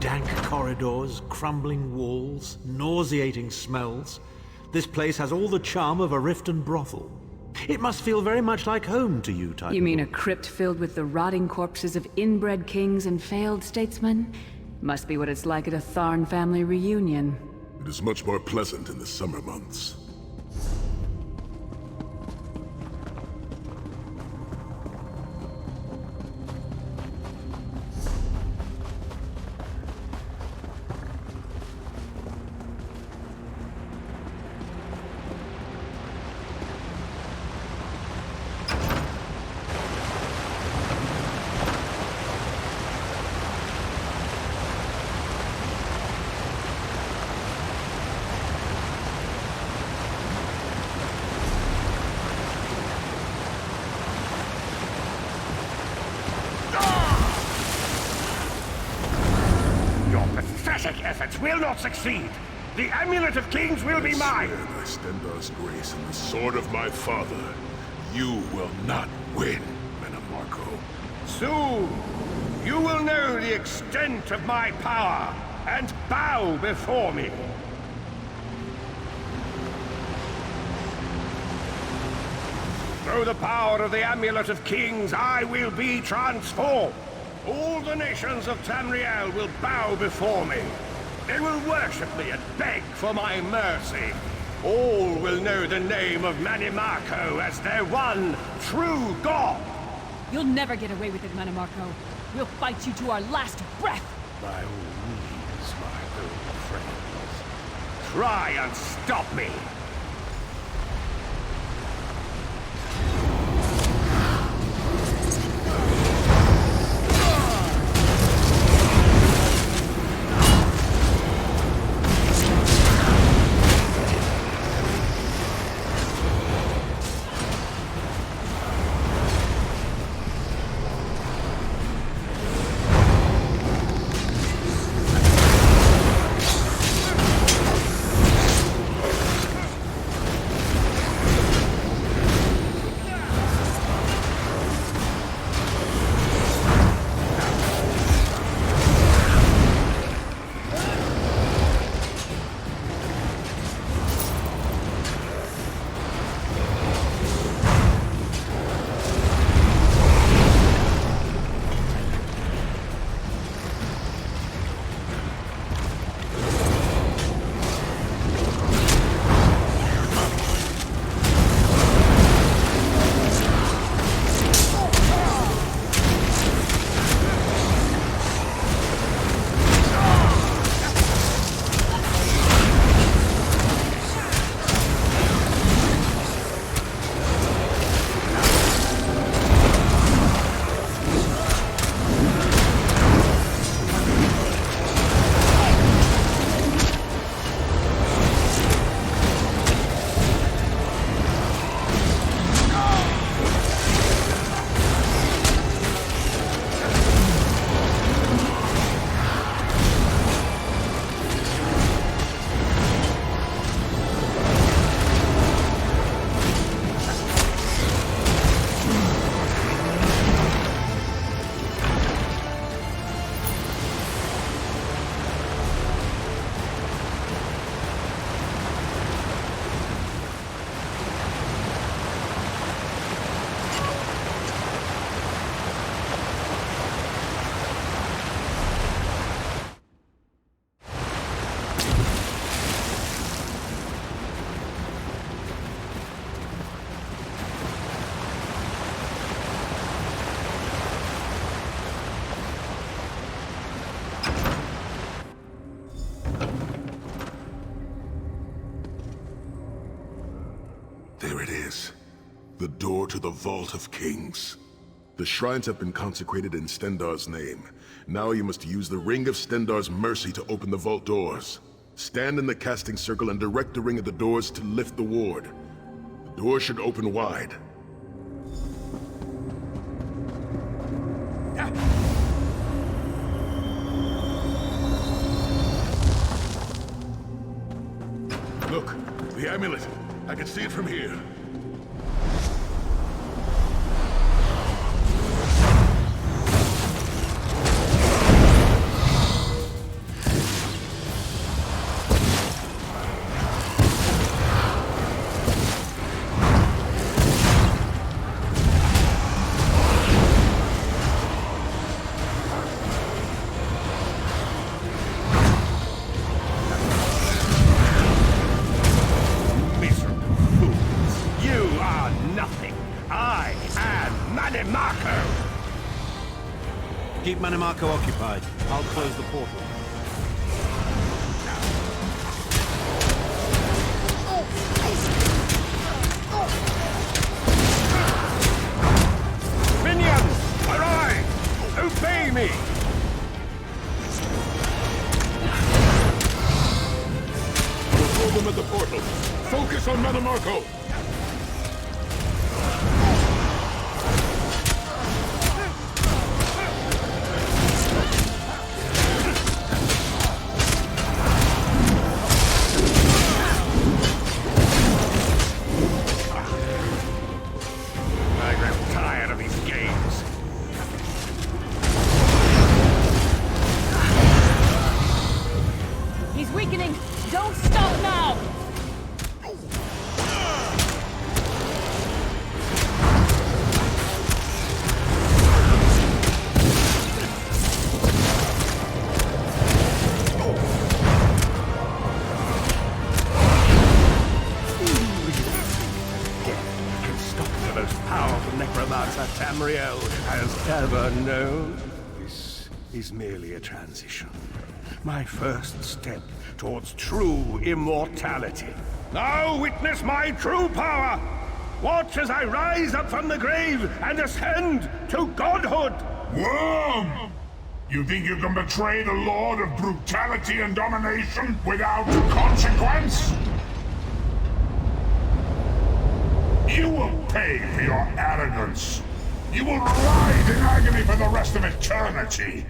Dank corridors, crumbling walls, nauseating smells. This place has all the charm of a Riften brothel. It must feel very much like home to you, Titan. You mean a crypt filled with the rotting corpses of inbred kings and failed statesmen? Must be what it's like at a Tharn family reunion. It is much more pleasant in the summer months. Pathetic efforts will not succeed. The Amulet of Kings will be mine. I swear by Stendar's grace and the sword of my father, you will not win, Menamarco. Soon, you will know the extent of my power and bow before me. Through the power of the Amulet of Kings, I will be transformed. All the nations of Tamriel will bow before me. They will worship me and beg for my mercy. All will know the name of Manimarco as their one true god. You'll never get away with it, Manimarco. We'll fight you to our last breath. By all means, my old friends. Try and stop me. There it is. The door to the Vault of Kings. The shrines have been consecrated in Stendar's name. Now you must use the Ring of Stendar's mercy to open the vault doors. Stand in the casting circle and direct the ring at the doors to lift the ward. The door should open wide. Look, the amulet. I can see it from here. Keep Manimarco occupied. I'll close the portal. Minions, arise! Obey me! Control them at the portal. Focus on Manimarco. I grow tired of these games. He's weakening! Don't stop now! Can stop the most powerful necromancer Tamriel has ever known. This is merely a transition. My first step towards true immortality. Now witness my true power! Watch as I rise up from the grave and ascend to godhood! Worm! You think you can betray the Lord of Brutality and Domination without consequence? You will pay for your arrogance. You will writhe in agony for the rest of eternity.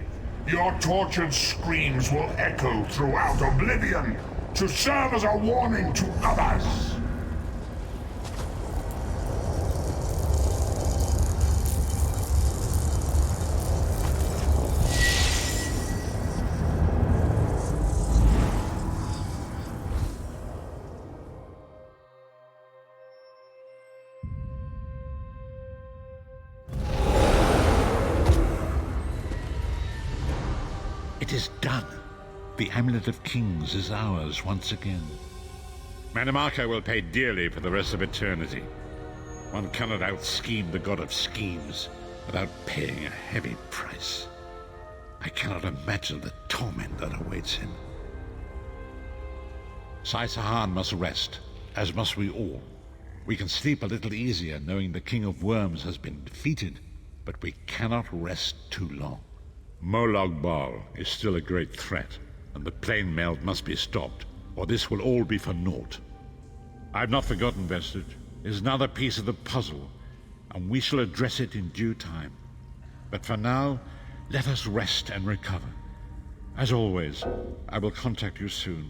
Your tortured screams will echo throughout oblivion to serve as a warning to others. It is done. The Amulet of Kings is ours once again. Manimarco will pay dearly for the rest of eternity. One cannot out-scheme the god of schemes without paying a heavy price. I cannot imagine the torment that awaits him. Sai Sahan must rest, as must we all. We can sleep a little easier knowing the King of Worms has been defeated, but we cannot rest too long. Molan Bal is still a great threat, and the plane melt must be stopped, or this will all be for naught. I've not forgotten Vestige. It is another piece of the puzzle, and we shall address it in due time. But for now, let us rest and recover. As always, I will contact you soon.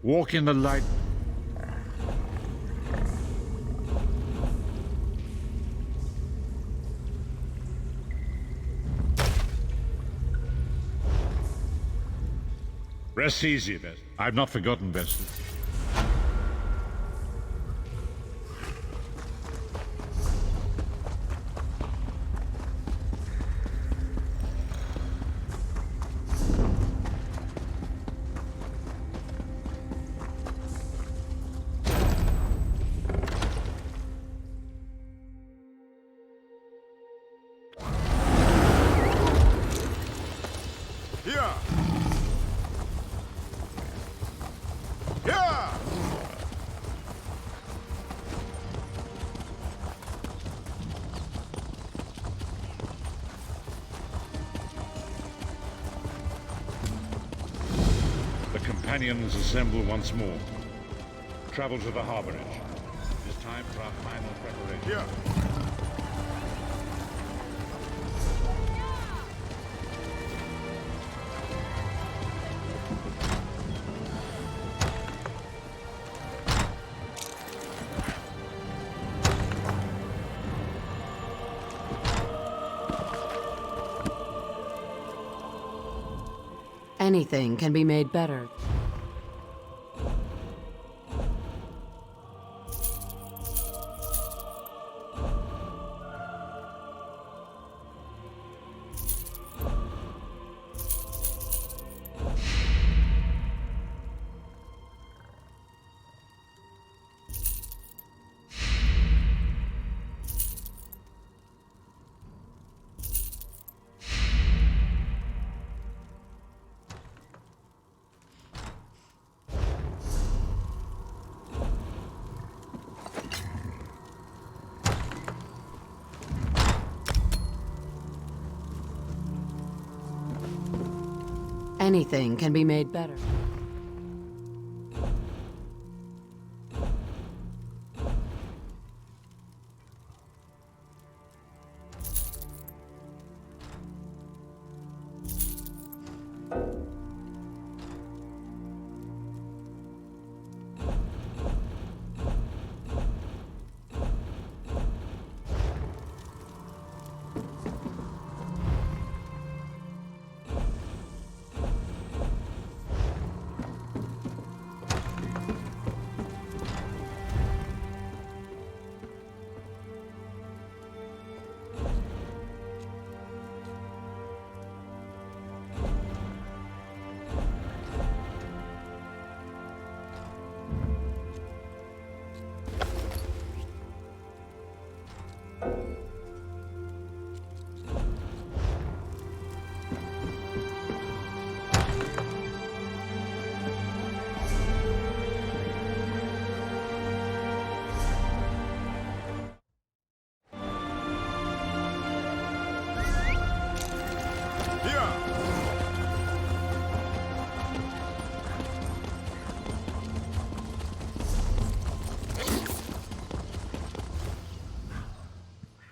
Walk in the light. Rest easy, Vest. I've not forgotten Vestige. Here! Here! The companions assemble once more. Travel to the harborage. It is time for our final preparation. Here! Anything can be made better. Anything can be made better.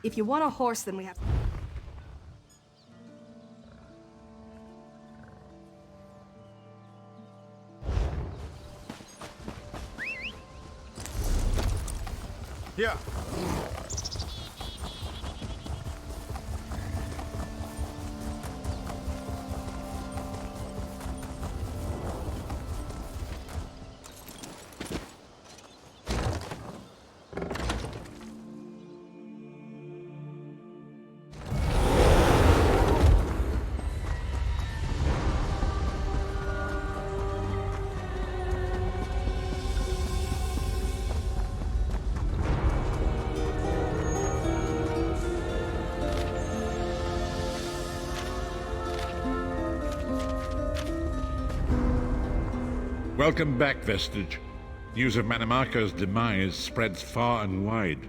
If you want a horse, then we have... Yeah. Welcome back, Vestige. News of Manimarco's demise spreads far and wide.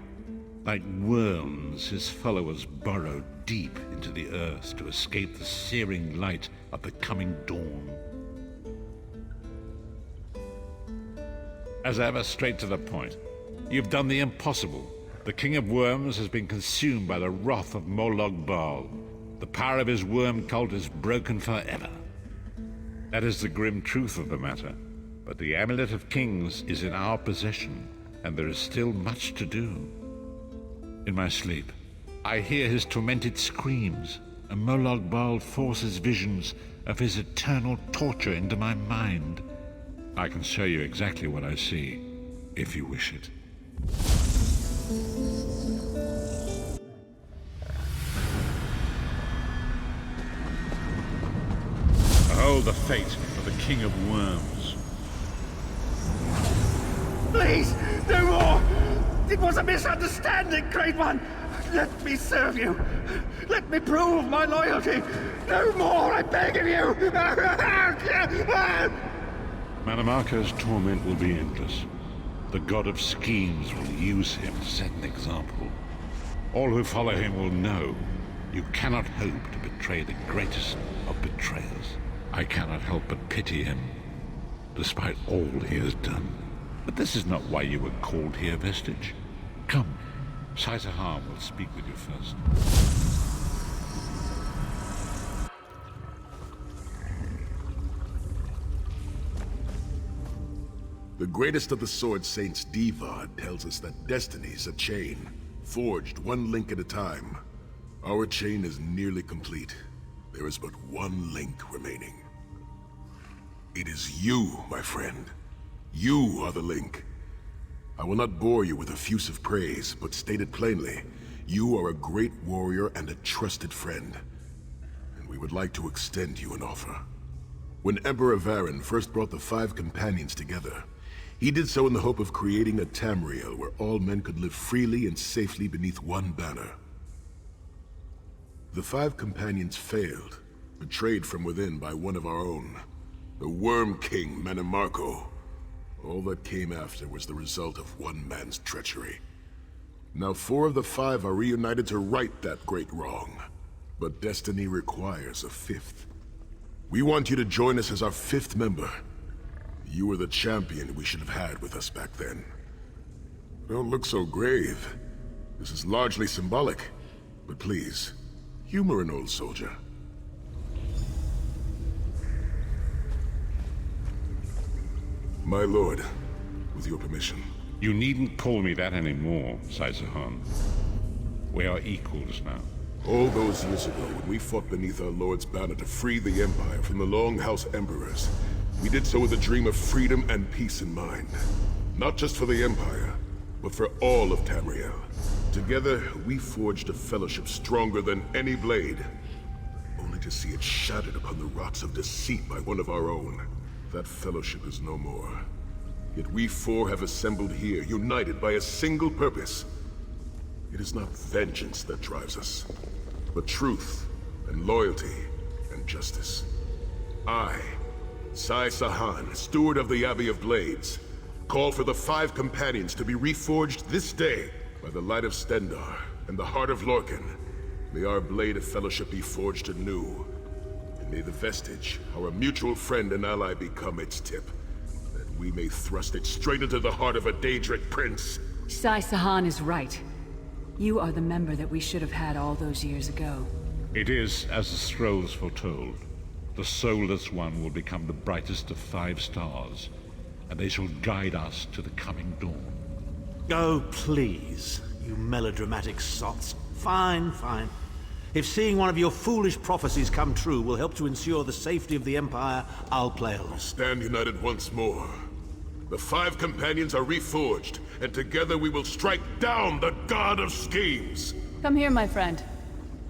Like worms, his followers burrow deep into the earth to escape the searing light of the coming dawn. As ever, straight to the point. You've done the impossible. The King of Worms has been consumed by the wrath of Molan Bal. The power of his worm cult is broken forever. That is the grim truth of the matter. But the Amulet of Kings is in our possession, and there is still much to do. In my sleep, I hear his tormented screams, and Molan Bal forces visions of his eternal torture into my mind. I can show you exactly what I see, if you wish it. Behold the fate of the King of Worms. Please, no more! It was a misunderstanding, Great One! Let me serve you! Let me prove my loyalty! No more, I beg of you! Manimarco's torment will be endless. The god of schemes will use him to set an example. All who follow him will know you cannot hope to betray the greatest of betrayers. I cannot help but pity him, despite all he has done. But this is not why you were called here, Vestige. Come, Sai Sahan will speak with you first. The greatest of the Sword Saints, Divad, tells us that destiny's a chain, forged one link at a time. Our chain is nearly complete. There is but one link remaining. It is you, my friend. You are the link. I will not bore you with effusive praise, but state it plainly. You are a great warrior and a trusted friend. And we would like to extend you an offer. When Emperor Varen first brought the 5 companions together, he did so in the hope of creating a Tamriel where all men could live freely and safely beneath one banner. The 5 companions failed, betrayed from within by one of our own, the Worm King Manimarco. All that came after was the result of one man's treachery. Now 4 of the 5 are reunited to right that great wrong. But destiny requires a 5th. We want you to join us as our 5th member. You were the champion we should have had with us back then. Don't look so grave. This is largely symbolic. But please, humor an old soldier. My lord, with your permission. You needn't call me that anymore, Sai Sahan. We are equals now. All those years ago, when we fought beneath our Lord's banner to free the Empire from the Longhouse Emperors, we did so with a dream of freedom and peace in mind. Not just for the Empire, but for all of Tamriel. Together, we forged a fellowship stronger than any blade, only to see it shattered upon the rocks of deceit by one of our own. That fellowship is no more. Yet we 4 have assembled here, united by a single purpose. It is not vengeance that drives us, but truth and loyalty and justice. I, Sai Sahan, steward of the Abbey of Blades, call for the 5 companions to be reforged this day by the light of Stendarr and the heart of Lorkhan. May our blade of fellowship be forged anew, and may the vestige, our mutual friend and ally, become its tip, that we may thrust it straight into the heart of a Daedric prince. Sai Sahan is right. You are the member that we should have had all those years ago. It is as the scrolls foretold. The soulless one will become the brightest of 5 stars, and they shall guide us to the coming dawn. Oh, please, you melodramatic sots. Fine, fine. If seeing one of your foolish prophecies come true will help to ensure the safety of the Empire, I'll play along. Stand united once more. The 5 companions are reforged, and together we will strike down the God of Schemes! Come here, my friend.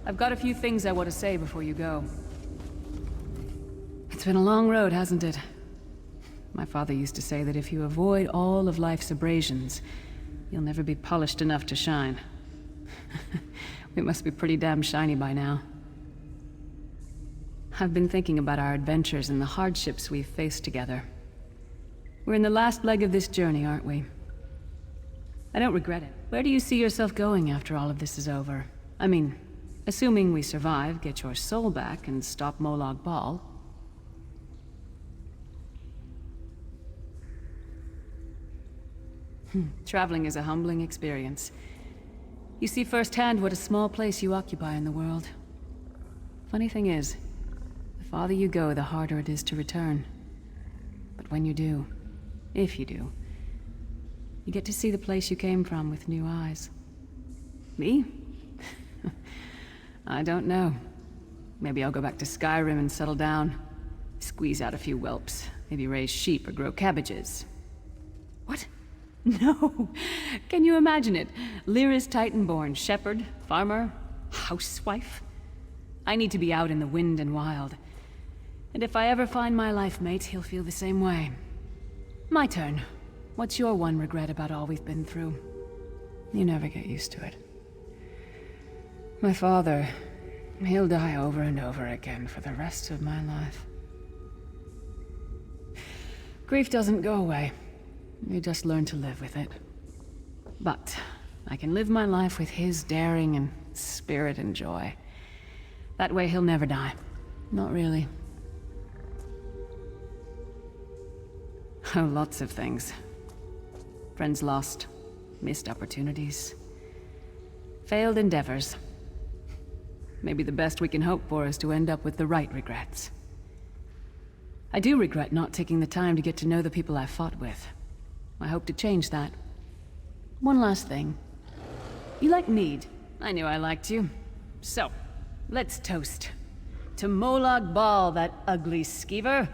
I've got a few things I want to say before you go. It's been a long road, hasn't it? My father used to say that if you avoid all of life's abrasions, you'll never be polished enough to shine. We must be pretty damn shiny by now. I've been thinking about our adventures and the hardships we've faced together. We're in the last leg of this journey, aren't we? I don't regret it. Where do you see yourself going after all of this is over? I mean, assuming we survive, get your soul back, and stop Molan Bal. Traveling is a humbling experience. You see firsthand what a small place you occupy in the world. Funny thing is, the farther you go, the harder it is to return. But when you do, if you do, you get to see the place you came from with new eyes. Me? I don't know. Maybe I'll go back to Skyrim and settle down. Squeeze out a few whelps. Maybe raise sheep or grow cabbages. What? No! Can you imagine it? Lyra's Titanborn, shepherd, farmer, housewife? I need to be out in the wind and wild. And if I ever find my life mate, he'll feel the same way. My turn. What's your one regret about all we've been through? You never get used to it. My father, he'll die over and over again for the rest of my life. Grief doesn't go away. You just learn to live with it. But I can live my life with his daring and spirit and joy. That way he'll never die. Not really. Oh, lots of things. Friends lost, missed opportunities, failed endeavors. Maybe the best we can hope for is to end up with the right regrets. I do regret not taking the time to get to know the people I fought with. I hope to change that. One last thing. You like mead. I knew I liked you. So, let's toast. To Molan Bal, that ugly skeever.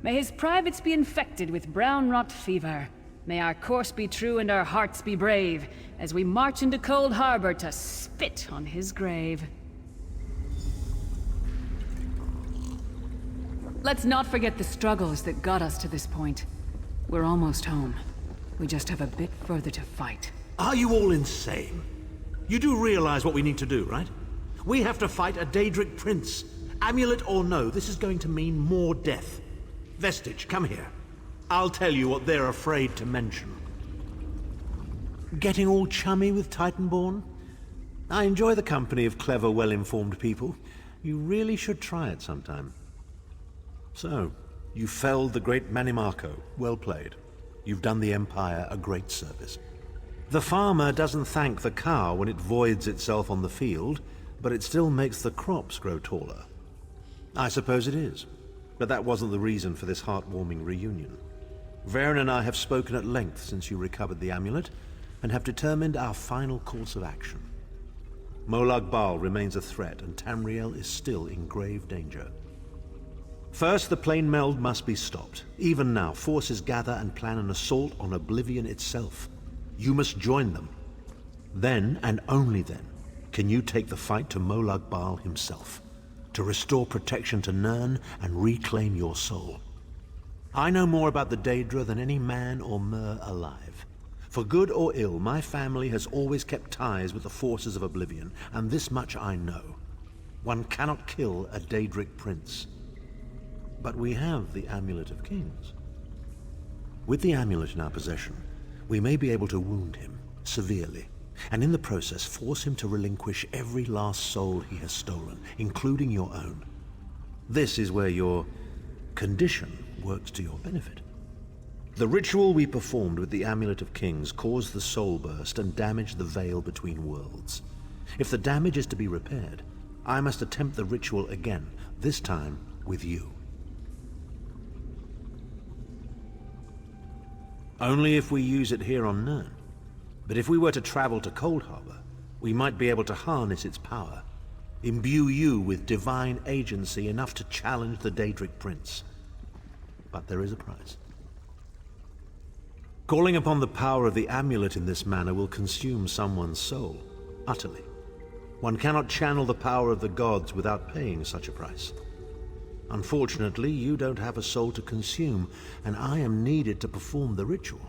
May his privates be infected with brown rot fever. May our course be true and our hearts be brave, as we march into Cold Harbor to spit on his grave. Let's not forget the struggles that got us to this point. We're almost home. We just have a bit further to fight. Are you all insane? You do realize what we need to do, right? We have to fight a Daedric prince. Amulet or no, this is going to mean more death. Vestige, come here. I'll tell you what they're afraid to mention. Getting all chummy with Titanborn? I enjoy the company of clever, well-informed people. You really should try it sometime. So, you felled the great Manimarco. Well played. You've done the Empire a great service. The farmer doesn't thank the cow when it voids itself on the field, but it still makes the crops grow taller. I suppose it is, but that wasn't the reason for this heartwarming reunion. Varen and I have spoken at length since you recovered the amulet, and have determined our final course of action. Molan Bal remains a threat, and Tamriel is still in grave danger. First, the plane meld must be stopped. Even now, forces gather and plan an assault on Oblivion itself. You must join them. Then, and only then, can you take the fight to Molan Bal himself, to restore protection to Nirn and reclaim your soul. I know more about the Daedra than any man or mer alive. For good or ill, my family has always kept ties with the forces of Oblivion, and this much I know. One cannot kill a Daedric prince. But we have the Amulet of Kings. With the amulet in our possession, we may be able to wound him severely, and in the process force him to relinquish every last soul he has stolen, including your own. This is where your condition works to your benefit. The ritual we performed with the Amulet of Kings caused the soul burst and damaged the veil between worlds. If the damage is to be repaired, I must attempt the ritual again, this time with you. Only if we use it here on Nirn. But if we were to travel to Cold Harbor, we might be able to harness its power, imbue you with divine agency enough to challenge the Daedric Prince. But there is a price. Calling upon the power of the amulet in this manner will consume someone's soul, utterly. One cannot channel the power of the gods without paying such a price. Unfortunately, you don't have a soul to consume, and I am needed to perform the ritual.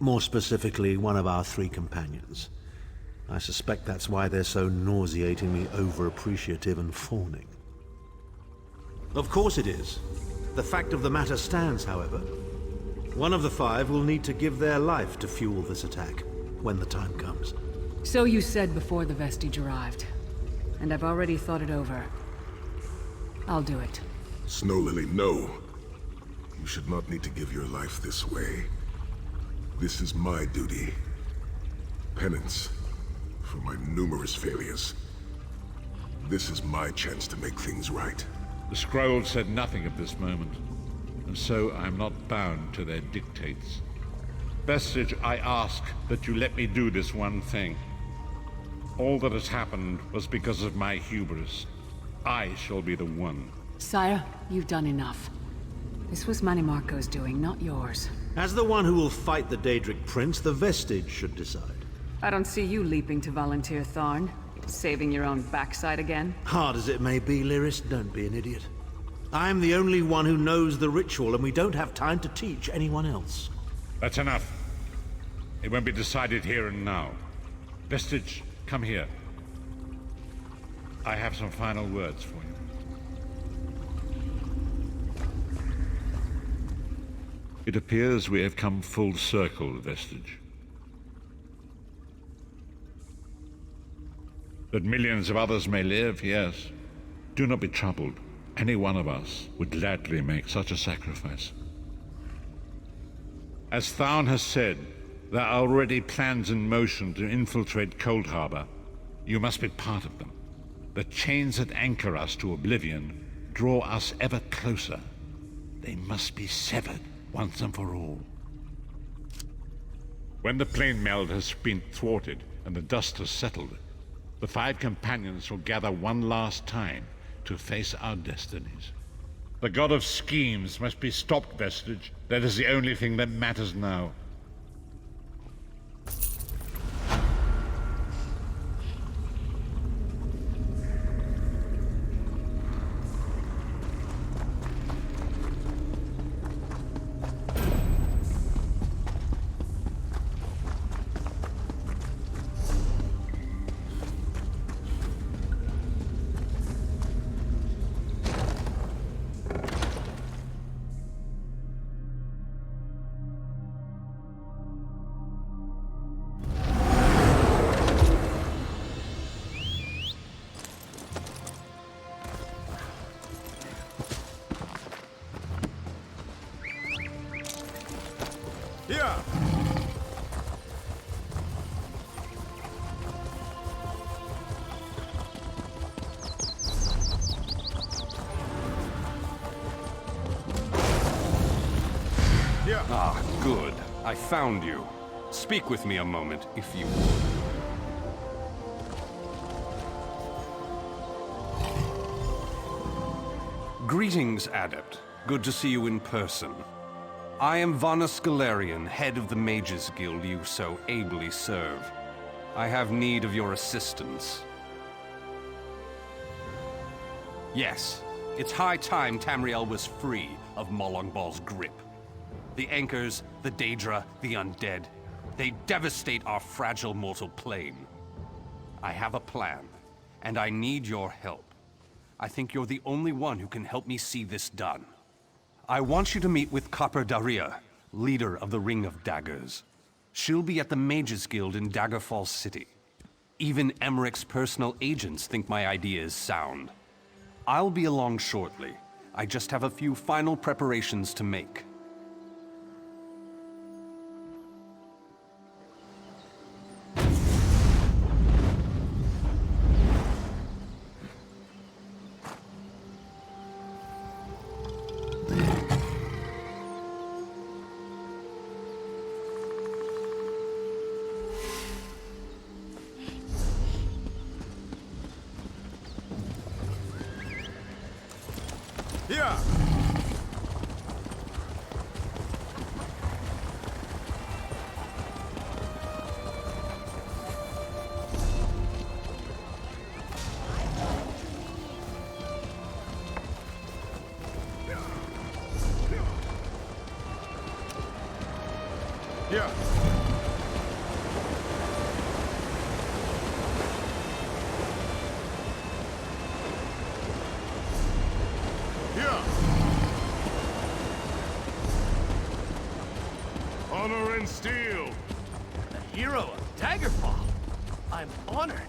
More specifically, one of our 3 companions. I suspect that's why they're so nauseatingly over-appreciative and fawning. Of course it is. The fact of the matter stands, however. One of the 5 will need to give their life to fuel this attack, when the time comes. So you said before the vestige arrived. And I've already thought it over. I'll do it. Snow Lily, no. You should not need to give your life this way. This is my duty. Penance for my numerous failures. This is my chance to make things right. The scroll said nothing of this moment, and so I am not bound to their dictates. Vestige, I ask that you let me do this one thing. All that has happened was because of my hubris. I shall be the one. Sire, you've done enough. This was Manimarco's doing, not yours. As the one who will fight the Daedric Prince, the Vestige should decide. I don't see you leaping to volunteer, Tharn. Saving your own backside again? Hard as it may be, Lyris, don't be an idiot. I'm the only one who knows the ritual, and we don't have time to teach anyone else. That's enough. It won't be decided here and now. Vestige, come here. I have some final words for you. It appears we have come full circle, Vestige. That millions of others may live, yes. Do not be troubled. Any one of us would gladly make such a sacrifice. As Tharn has said, there are already plans in motion to infiltrate Cold Harbor. You must be part of them. The chains that anchor us to Oblivion draw us ever closer. They must be severed once and for all. When the plane meld has been thwarted and the dust has settled, the 5 companions will gather one last time to face our destinies. The god of schemes must be stopped, Vestige. That is the only thing that matters now. Yeah. Yeah. Ah, good. I found you. Speak with me a moment, if you would. Greetings, Adept. Good to see you in person. I am Vanus Galarian, head of the Mages Guild you so ably serve. I have need of your assistance. Yes, it's high time Tamriel was free of Molan Bal's grip. The Anchors, the Daedra, the Undead, they devastate our fragile mortal plane. I have a plan, and I need your help. I think you're the only one who can help me see this done. I want you to meet with Copper Daria, leader of the Ring of Daggers. She'll be at the Mages Guild in Daggerfall City. Even Emmerich's personal agents think my idea is sound. I'll be along shortly. I just have a few final preparations to make. Yeah. Yeah. Yeah. Honor and steel. The hero of Daggerfall. I'm honored.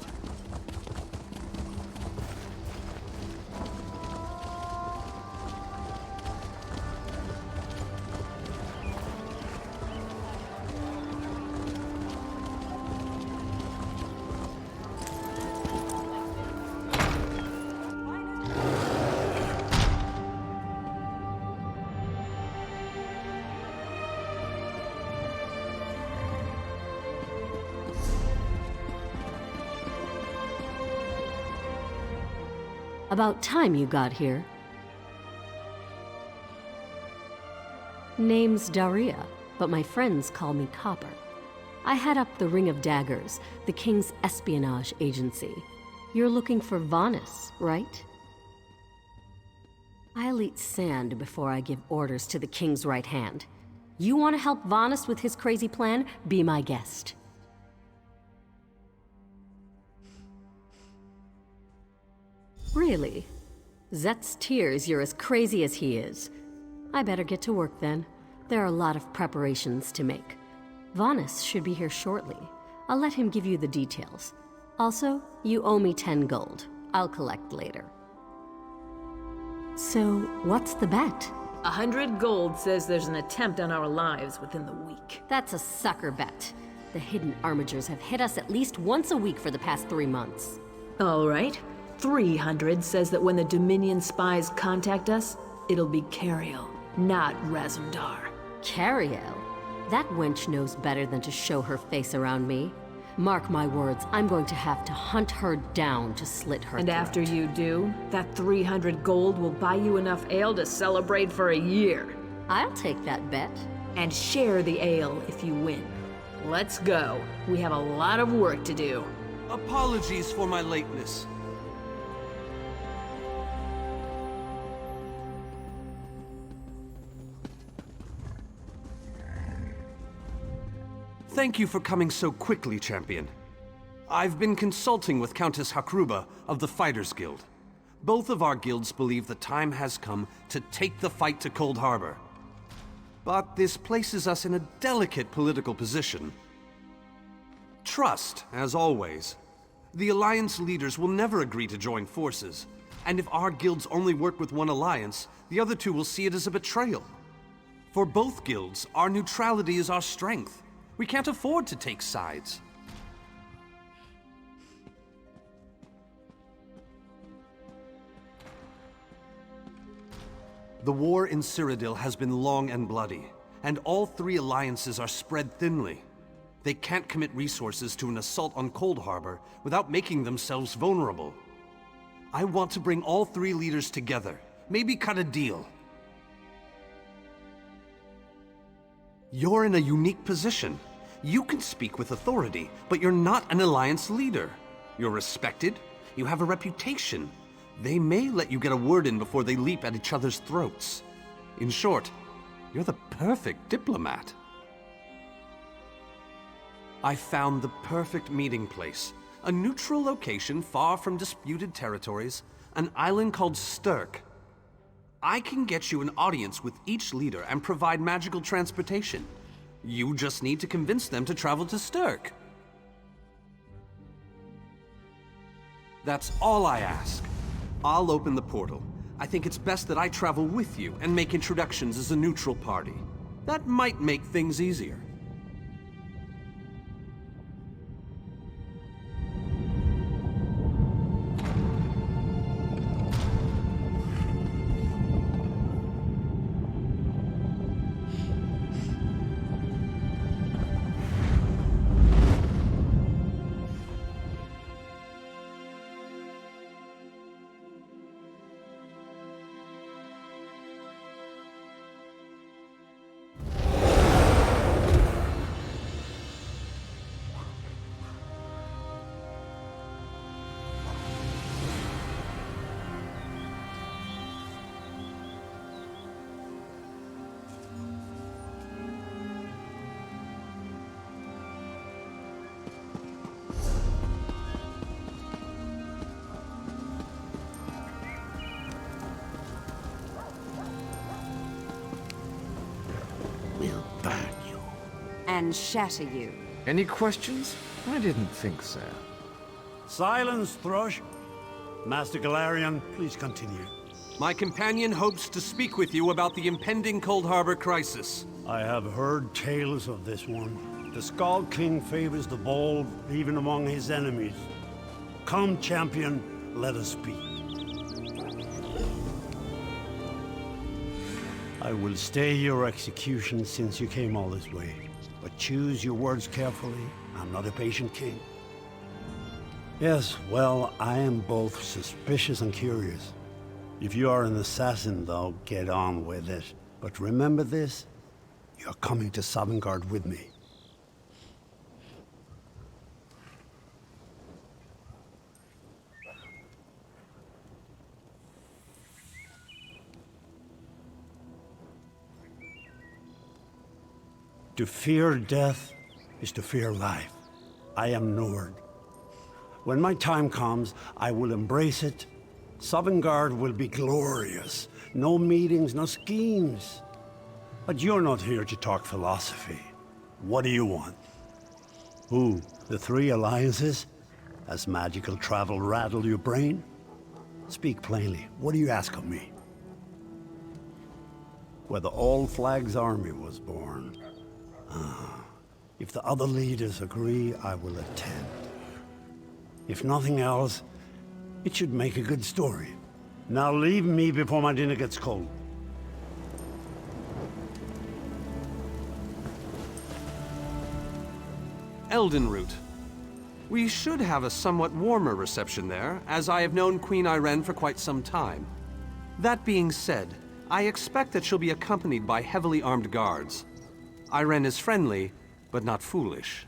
About time you got here. Name's Daria, but my friends call me Copper. I head up the Ring of Daggers, the King's espionage agency. You're looking for Vanus, right? I'll eat sand before I give orders to the King's right hand. You want to help Vanus with his crazy plan? Be my guest. Really? Zet's tears you're as crazy as he is. I better get to work then. There are a lot of preparations to make. Vanus should be here shortly. I'll let him give you the details. Also, you owe me 10 gold. I'll collect later. So, what's the bet? 100 gold says there's an attempt on our lives within the week. That's a sucker bet. The hidden armigers have hit us at least once a week for the past 3 months. All right. 300 says that when the Dominion spies contact us, it'll be Cariel, not Razumdar. Cariel? That wench knows better than to show her face around me. Mark my words, I'm going to have to hunt her down to slit her And throat. after you do, that 300 gold will buy you enough ale to celebrate for a year. I'll take that bet. And share the ale if you win. Let's go. We have a lot of work to do. Apologies for my lateness. Thank you for coming so quickly, Champion. I've been consulting with Countess Hakruba of the Fighters Guild. Both of our guilds believe the time has come to take the fight to Cold Harbor. But this places us in a delicate political position. Trust, as always. The Alliance leaders will never agree to join forces, and if our guilds only work with one alliance, the other two will see it as a betrayal. For both guilds, our neutrality is our strength. We can't afford to take sides. The war in Cyrodiil has been long and bloody, and all three alliances are spread thinly. They can't commit resources to an assault on Cold Harbor without making themselves vulnerable. I want to bring all three leaders together, maybe cut a deal. You're in a unique position. You can speak with authority, but you're not an alliance leader. You're respected, you have a reputation. They may let you get a word in before they leap at each other's throats. In short, you're the perfect diplomat. I found the perfect meeting place. A neutral location far from disputed territories, an island called Stirk. I can get you an audience with each leader and provide magical transportation. You just need to convince them to travel to Stirk. That's all I ask. I'll open the portal. I think it's best that I travel with you and make introductions as a neutral party. That might make things easier. We'll burn you. And shatter you. Any questions? I didn't think so. Silence, Thrush. Master Galarian, please continue. My companion hopes to speak with you about the impending Cold Harbor crisis. I have heard tales of this one. The Skull King favors the bold, even among his enemies. Come, champion, let us speak. I will stay your execution since you came all this way. But choose your words carefully. I'm not a patient king. Yes, well, I am both suspicious and curious. If you are an assassin, though, get on with it. But remember this, you're coming to Sovngarde with me. To fear death is to fear life. I am Nord. When my time comes, I will embrace it. Sovngarde will be glorious. No meetings, no schemes. But you're not here to talk philosophy. What do you want? Who? The three alliances? Has magical travel rattled your brain? Speak plainly. What do you ask of me? Where the All Flags army was born. If the other leaders agree, I will attend. If nothing else, it should make a good story. Now leave me before my dinner gets cold. Eldenroot. We should have a somewhat warmer reception there, as I have known Queen Irene for quite some time. That being said, I expect that she'll be accompanied by heavily armed guards. Irene is friendly, but not foolish.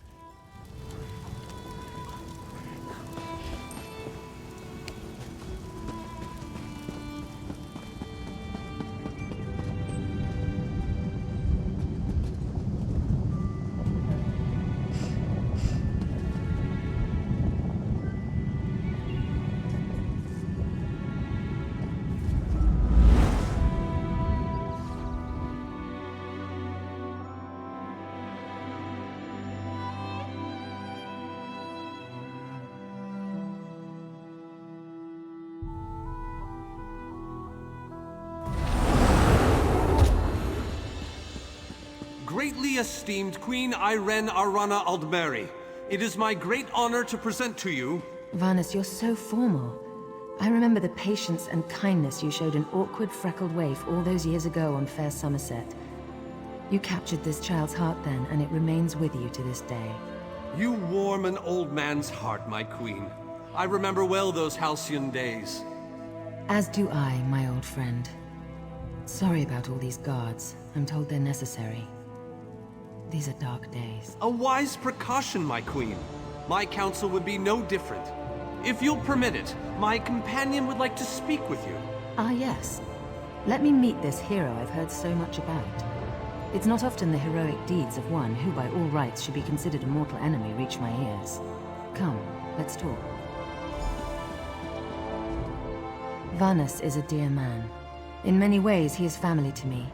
Greatly esteemed Queen Irene Arana Aldmeri, it is my great honor to present to you... Varnus, you're so formal. I remember the patience and kindness you showed an awkward, freckled waif all those years ago on fair Somerset. You captured this child's heart then, and it remains with you to this day. You warm an old man's heart, my queen. I remember well those halcyon days. As do I, my old friend. Sorry about all these guards. I'm told they're necessary. These are dark days. A wise precaution, my queen. My counsel would be no different. If you'll permit it, my companion would like to speak with you. Ah, yes. Let me meet this hero I've heard so much about. It's not often the heroic deeds of one who by all rights should be considered a mortal enemy reach my ears. Come, let's talk. Varnus is a dear man. In many ways, he is family to me.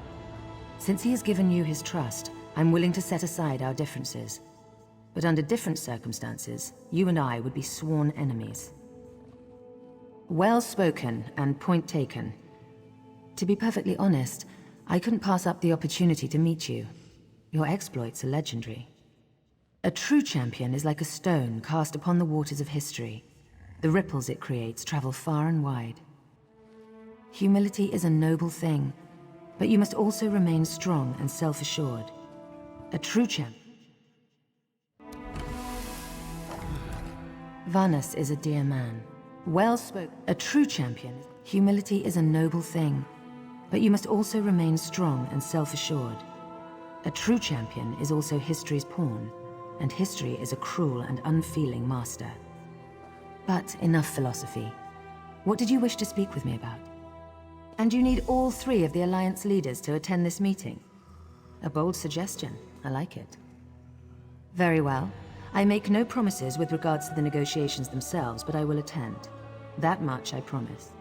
Since he has given you his trust, I'm willing to set aside our differences. But under different circumstances, you and I would be sworn enemies. Well spoken and point taken. To be perfectly honest, I couldn't pass up the opportunity to meet you. Your exploits are legendary. A true champion is like a stone cast upon the waters of history. The ripples it creates travel far and wide. Humility is a noble thing, but you must also remain strong and self-assured. A true champion. Varnus is a dear man. Well spoken. A true champion. Humility is a noble thing, but you must also remain strong and self-assured. A true champion is also history's pawn, and history is a cruel and unfeeling master. But enough philosophy. What did you wish to speak with me about? And you need all three of the Alliance leaders to attend this meeting. A bold suggestion. I like it. Very well. I make no promises with regards to the negotiations themselves, but I will attend. That much I promise.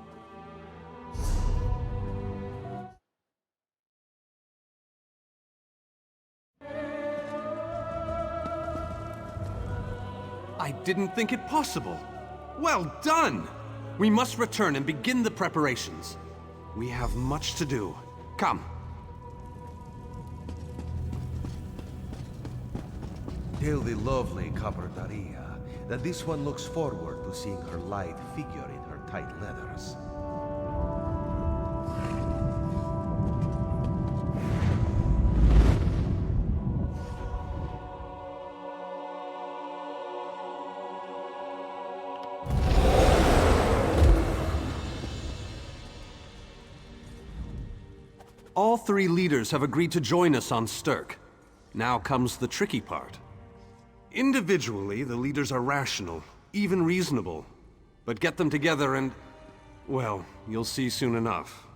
I didn't think it possible. Well done! We must return and begin the preparations. We have much to do. Come. Tell the lovely Copper Daria that this one looks forward to seeing her lithe figure in her tight leathers. All three leaders have agreed to join us on Stirk. Now comes the tricky part. Individually, the leaders are rational, even reasonable. But get them together and... well, you'll see soon enough.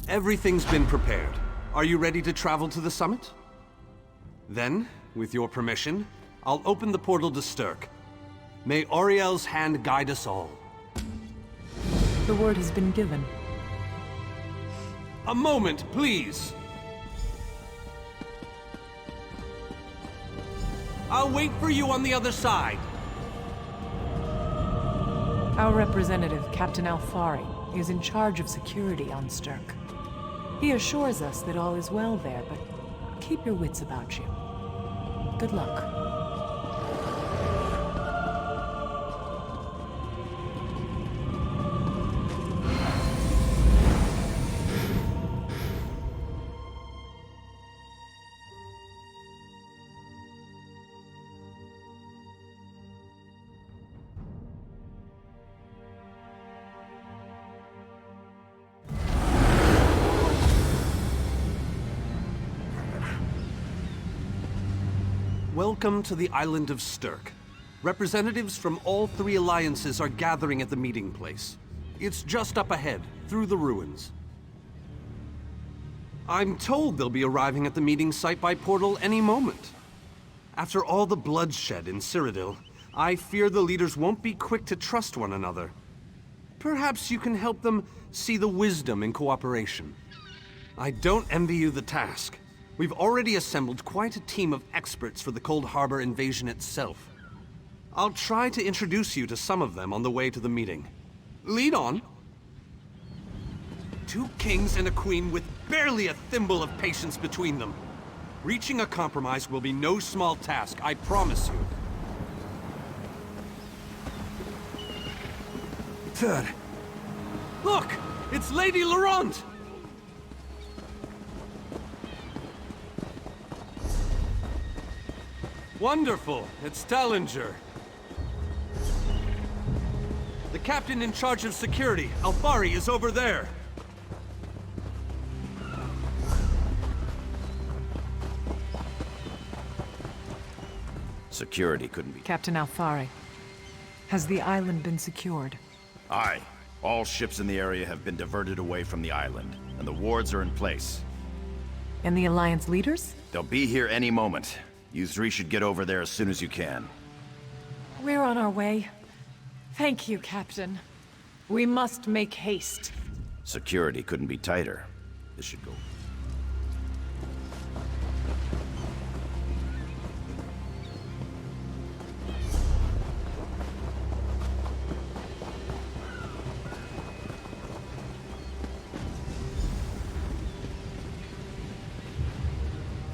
Everything's been prepared. Are you ready to travel to the summit? Then, with your permission, I'll open the portal to Stirk. May Auriel's hand guide us all. The word has been given. A moment, please! I'll wait for you on the other side. Our representative, Captain Alfari, is in charge of security on Stirk. He assures us that all is well there, but keep your wits about you. Good luck. Welcome to the island of Stirk. Representatives from all three alliances are gathering at the meeting place. It's just up ahead, through the ruins. I'm told they'll be arriving at the meeting site by portal any moment. After all the bloodshed in Cyrodiil, I fear the leaders won't be quick to trust one another. Perhaps you can help them see the wisdom in cooperation. I don't envy you the task. We've already assembled quite a team of experts for the Cold Harbor invasion itself. I'll try to introduce you to some of them on the way to the meeting. Lead on. 2 kings and a queen with barely a thimble of patience between them. Reaching a compromise will be no small task, I promise you. Third. Look! It's Lady Laurent! Wonderful. It's Tallinger. The captain in charge of security, Alfari, is over there. Security couldn't be... Captain Alfari, has the island been secured? Aye. All ships in the area have been diverted away from the island, and the wards are in place. And the Alliance leaders? They'll be here any moment. You three should get over there as soon as you can. We're on our way. Thank you, Captain. We must make haste. Security couldn't be tighter. This should go.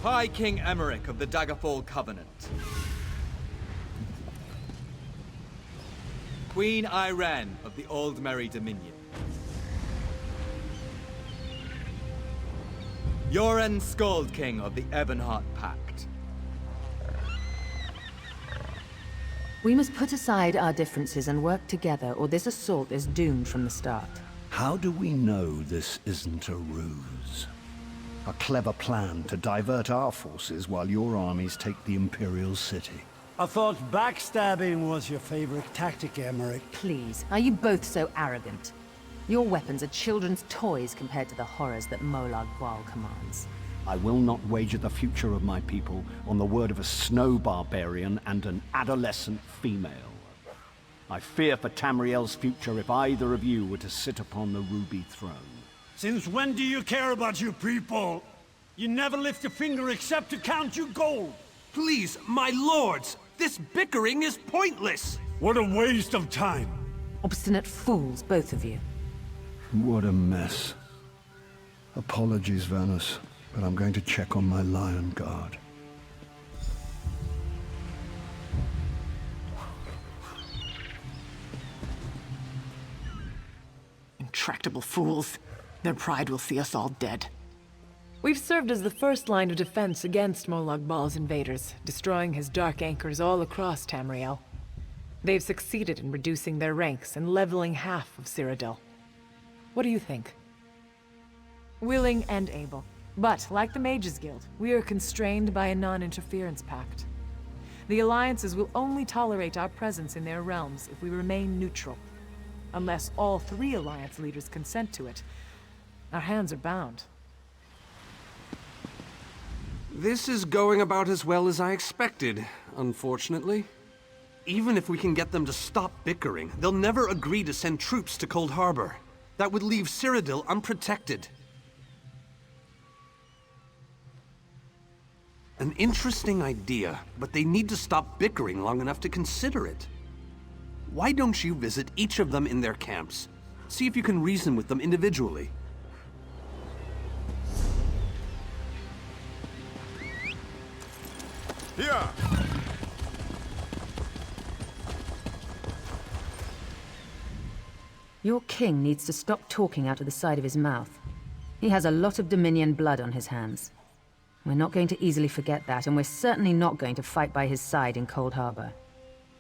High King Emmerich of the Daggerfall Covenant. Queen Irene of the Old Merry Dominion. Yoren Skald King of the Ebonheart Pact. We must put aside our differences and work together, or this assault is doomed from the start. How do we know this isn't a ruse? A clever plan to divert our forces while your armies take the Imperial City. I thought backstabbing was your favorite tactic, Emmerich. Please, are you both so arrogant? Your weapons are children's toys compared to the horrors that Molan Bal commands. I will not wager the future of my people on the word of a snow barbarian and an adolescent female. I fear for Tamriel's future if either of you were to sit upon the Ruby Throne. Since when do you care about your people? You never lift a finger except to count your gold. Please, my lords, this bickering is pointless. What a waste of time. Obstinate fools, both of you. What a mess. Apologies, Vanus, but I'm going to check on my Lion Guard. Intractable fools. Their pride will see us all dead. We've served as the first line of defense against Molan Bal's invaders, destroying his dark anchors all across Tamriel. They've succeeded in reducing their ranks and leveling half of Cyrodiil. What do you think? Willing and able. But, like the Mages Guild, we are constrained by a non-interference pact. The alliances will only tolerate our presence in their realms if we remain neutral. Unless all three alliance leaders consent to it, our hands are bound. This is going about as well as I expected, unfortunately. Even if we can get them to stop bickering, they'll never agree to send troops to Cold Harbor. That would leave Cyrodiil unprotected. An interesting idea, but they need to stop bickering long enough to consider it. Why don't you visit each of them in their camps? See if you can reason with them individually. Here! Your king needs to stop talking out of the side of his mouth. He has a lot of Dominion blood on his hands. We're not going to easily forget that, and we're certainly not going to fight by his side in Cold Harbor.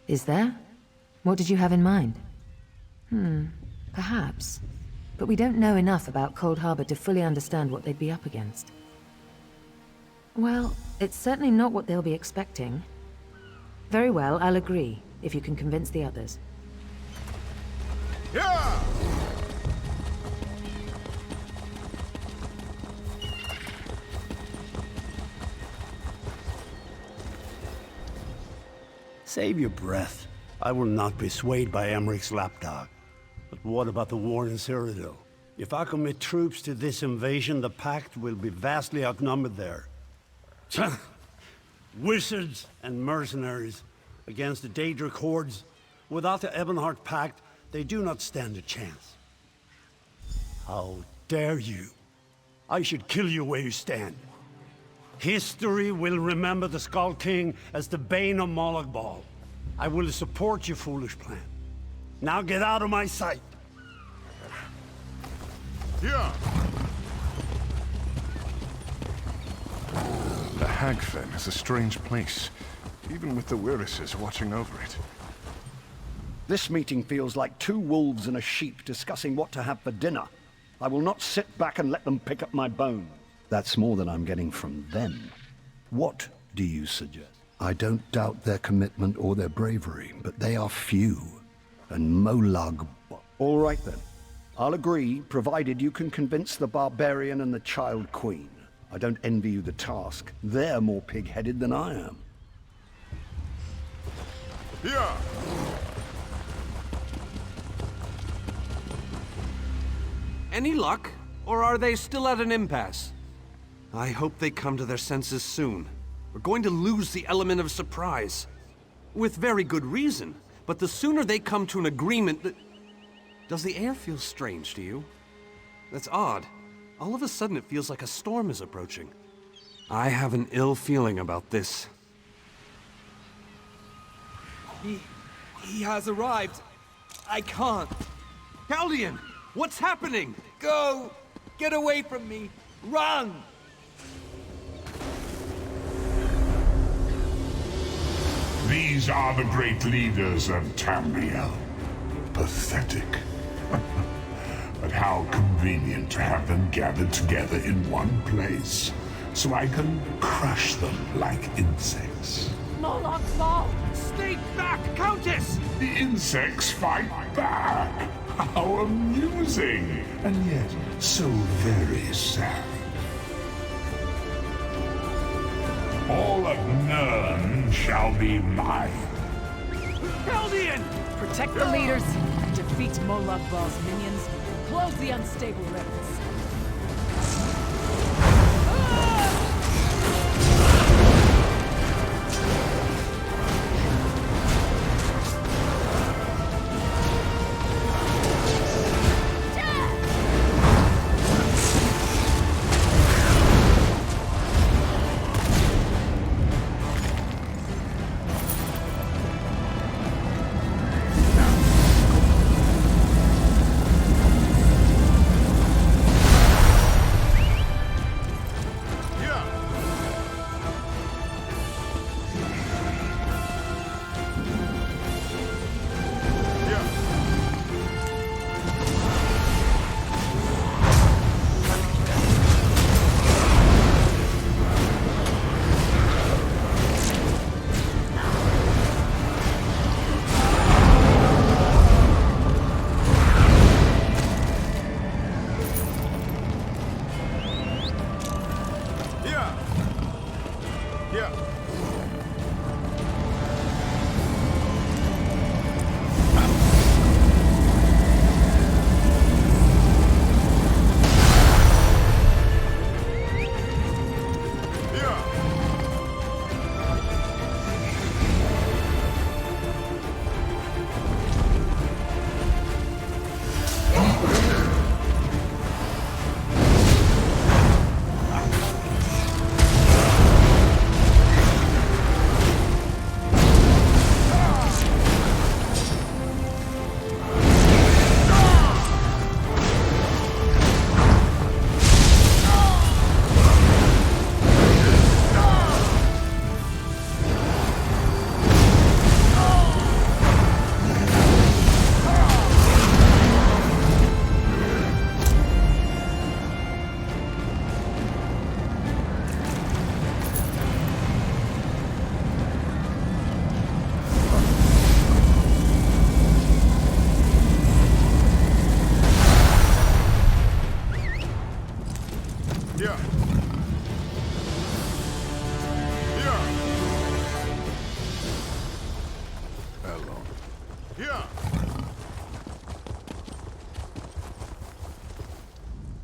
Is there? What did you have in mind? Perhaps. But we don't know enough about Cold Harbor to fully understand what they'd be up against. Well, it's certainly not what they'll be expecting. Very well, I'll agree, if you can convince the others. Yeah! Save your breath. I will not be swayed by Emmerich's lapdog. But what about the war in Cyrodiil? If I commit troops to this invasion, the Pact will be vastly outnumbered there. Wizards and mercenaries against the Daedric hordes. Without the Ebonheart Pact, they do not stand a chance. How dare you? I should kill you where you stand. History will remember the Skull King as the bane of Molan Bal. I will support your foolish plan. Now get out of my sight. Yeah. The Hagfen is a strange place, even with the Wirises watching over it. This meeting feels like two wolves and a sheep discussing what to have for dinner. I will not sit back and let them pick up my bone. That's more than I'm getting from them. What do you suggest? I don't doubt their commitment or their bravery, but they are few. And Molag... All right then. I'll agree, provided you can convince the barbarian and the child queen. I don't envy you the task. They're more pig-headed than I am. Yeah. Any luck? Or are they still at an impasse? I hope they come to their senses soon. We're going to lose the element of surprise. With very good reason. But the sooner they come to an agreement... Does the air feel strange to you? That's odd. All of a sudden it feels like a storm is approaching. I have an ill feeling about this. He has arrived. I can't. Caldian! What's happening? Go! Get away from me! Run! These are the great leaders of Tamriel. Pathetic. But how convenient to have them gathered together in one place, so I can crush them like insects. Molan Bal! Stay back, Countess! The insects fight back! How amusing! And yet, so very sad. All of Nirn shall be mine. Caldian! Protect the leaders, defeat Molan Bal's minions, close the unstable rebels.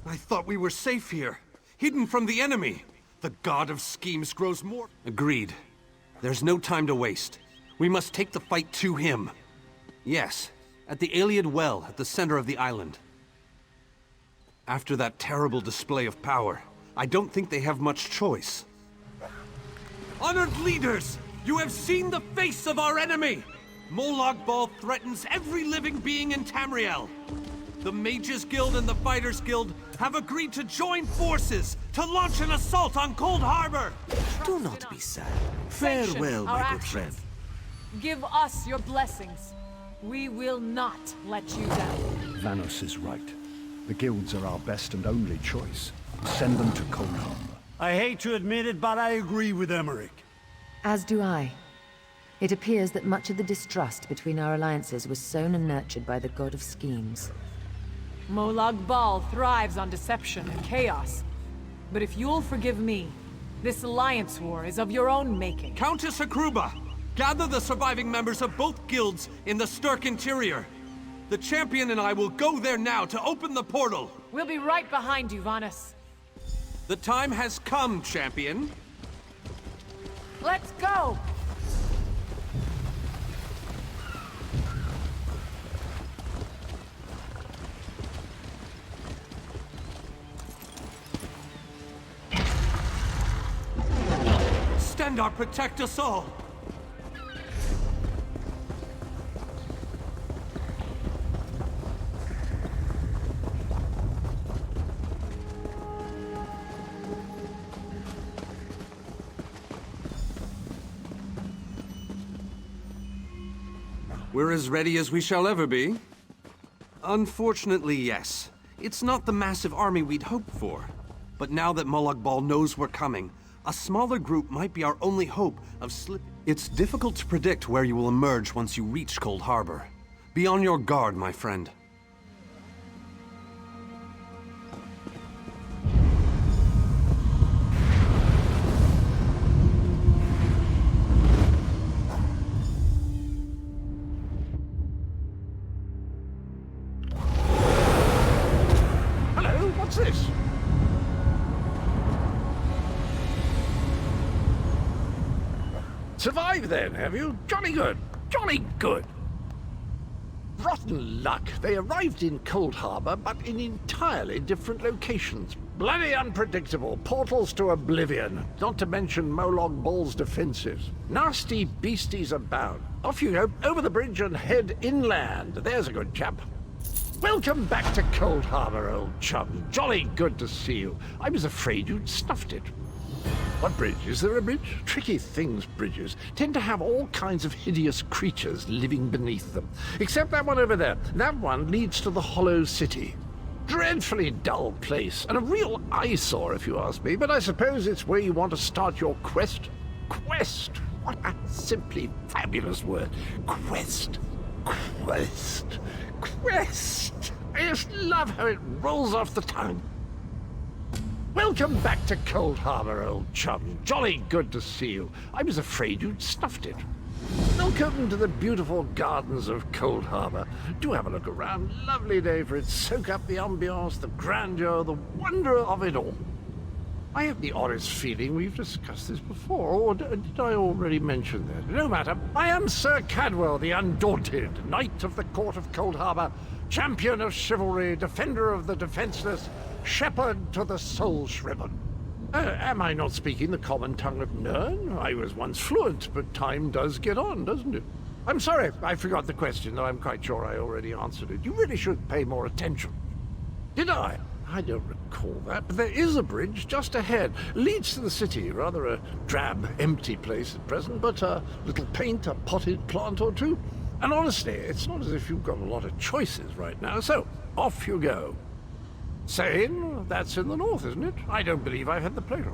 I thought we were safe here, hidden from the enemy. The god of schemes grows more... Agreed. There's no time to waste. We must take the fight to him. Yes, at the Iliad Well at the center of the island. After that terrible display of power, I don't think they have much choice. Honored leaders, you have seen the face of our enemy! Molan Bal threatens every living being in Tamriel. The Mages Guild and the Fighters Guild have agreed to join forces to launch an assault on Cold Harbor! Do not be sad. Sanction Farewell, our my good actions. friend. Give us your blessings. We will not let you down. Vanos is right. The guilds are our best and only choice. Send them to Cold Harbor. I hate to admit it, but I agree with Emmerich. As do I. It appears that much of the distrust between our alliances was sown and nurtured by the god of schemes. Molan Bal thrives on deception and chaos. But if you'll forgive me, this alliance war is of your own making. Countess Akruba, gather the surviving members of both guilds in the Sturk interior. The champion and I will go there now to open the portal. We'll be right behind you, Vanus. The time has come, champion. Let's go! Stendarr, protect us all! We're as ready as we shall ever be. Unfortunately, yes. It's not the massive army we'd hoped for. But now that Molan Bal knows we're coming, a smaller group might be our only hope of slipping. It's difficult to predict where you will emerge once you reach Cold Harbor. Be on your guard, my friend. Hello, what's this? Survived then, have you? Jolly good. Jolly good. Rotten luck. They arrived in Cold Harbor, but in entirely different locations. Bloody unpredictable. Portals to oblivion. Not to mention Molan Bal's defenses. Nasty beasties abound. Off you go, over the bridge and head inland. There's a good chap. Welcome back to Cold Harbor, old chum. Jolly good to see you. I was afraid you'd snuffed it. What bridge? Is there a bridge? Tricky things, bridges. Tend to have all kinds of hideous creatures living beneath them. Except that one over there. That one leads to the Hollow City. Dreadfully dull place, and a real eyesore if you ask me, but I suppose it's where you want to start your quest. Quest! What a simply fabulous word. Quest. Quest. Quest! I just love how it rolls off the tongue. Welcome back to Cold Harbor, old chum. Jolly good to see you. I was afraid you'd snuffed it. Welcome to the beautiful gardens of Cold Harbor. Do have a look around. Lovely day for it. Soak up the ambiance, the grandeur, the wonder of it all. I have the oddest feeling we've discussed this before, or did I already mention that? No matter. I am Sir Cadwell, the Undaunted, Knight of the Court of Cold Harbor, champion of chivalry, defender of the defenseless, shepherd to the soul-shriven. Am I not speaking the common tongue of Nirn? I was once fluent, but time does get on, doesn't it? I'm sorry, I forgot the question, though I'm quite sure I already answered it. You really should pay more attention. Did I? I don't recall that, but there is a bridge just ahead. Leads to the city, rather a drab, empty place at present, but a little paint, a potted plant or two. And honestly, it's not as if you've got a lot of choices right now, so off you go. Sain, that's in the north, isn't it? I don't believe I've had the pleasure.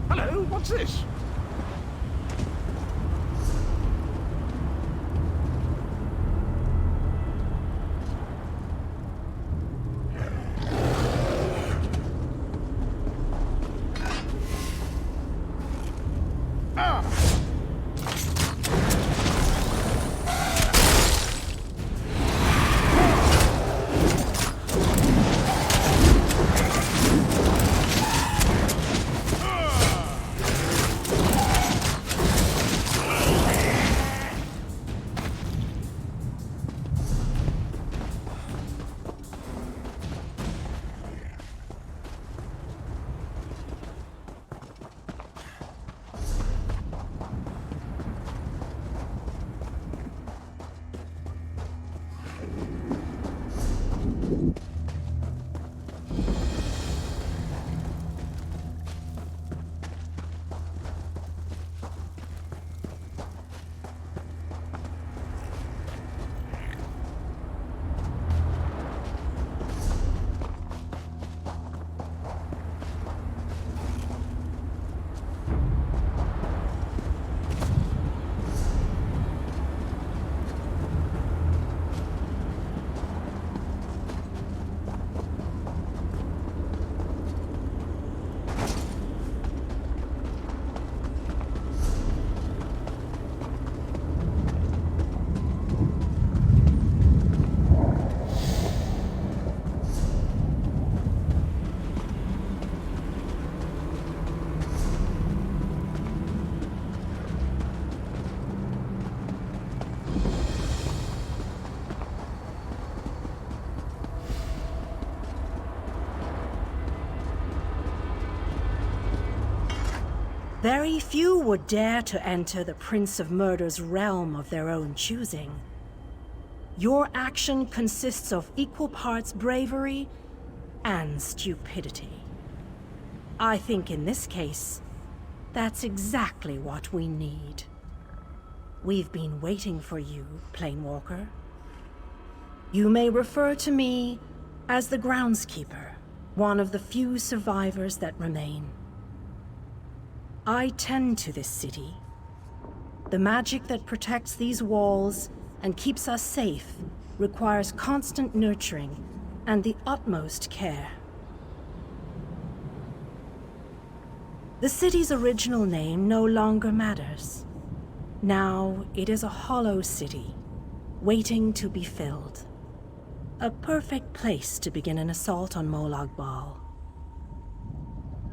Hello, what's this? Very few would dare to enter the Prince of Murder's realm of their own choosing. Your action consists of equal parts bravery and stupidity. I think in this case, that's exactly what we need. We've been waiting for you, Planewalker. You may refer to me as the Groundskeeper, one of the few survivors that remain. I tend to this city. The magic that protects these walls and keeps us safe requires constant nurturing and the utmost care. The city's original name no longer matters. Now it is a hollow city, waiting to be filled. A perfect place to begin an assault on Molan Bal.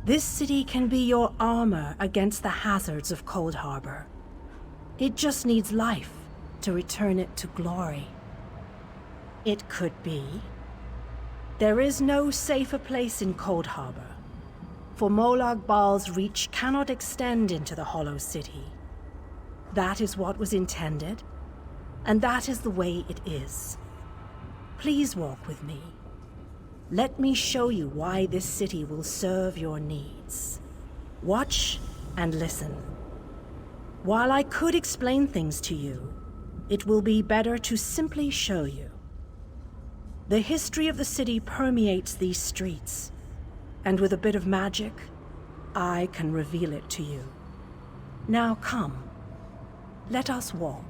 This city can be your armor against the hazards of Cold Harbor. It just needs life to return it to glory. It could be. There is no safer place in Cold Harbor, for Molan Bal's reach cannot extend into the Hollow City. That is what was intended, and that is the way it is. Please walk with me. Let me show you why this city will serve your needs. Watch and listen. While I could explain things to you, it will be better to simply show you. The history of the city permeates these streets, and with a bit of magic, I can reveal it to you. Now come, let us walk.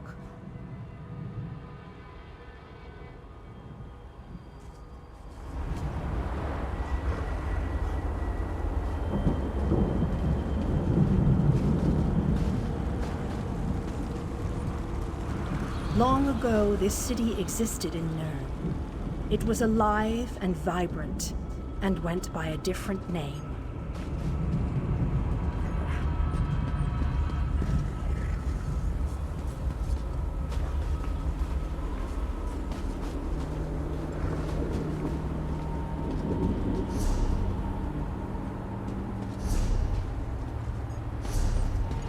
Long ago, this city existed in Nirn. It was alive and vibrant, and went by a different name.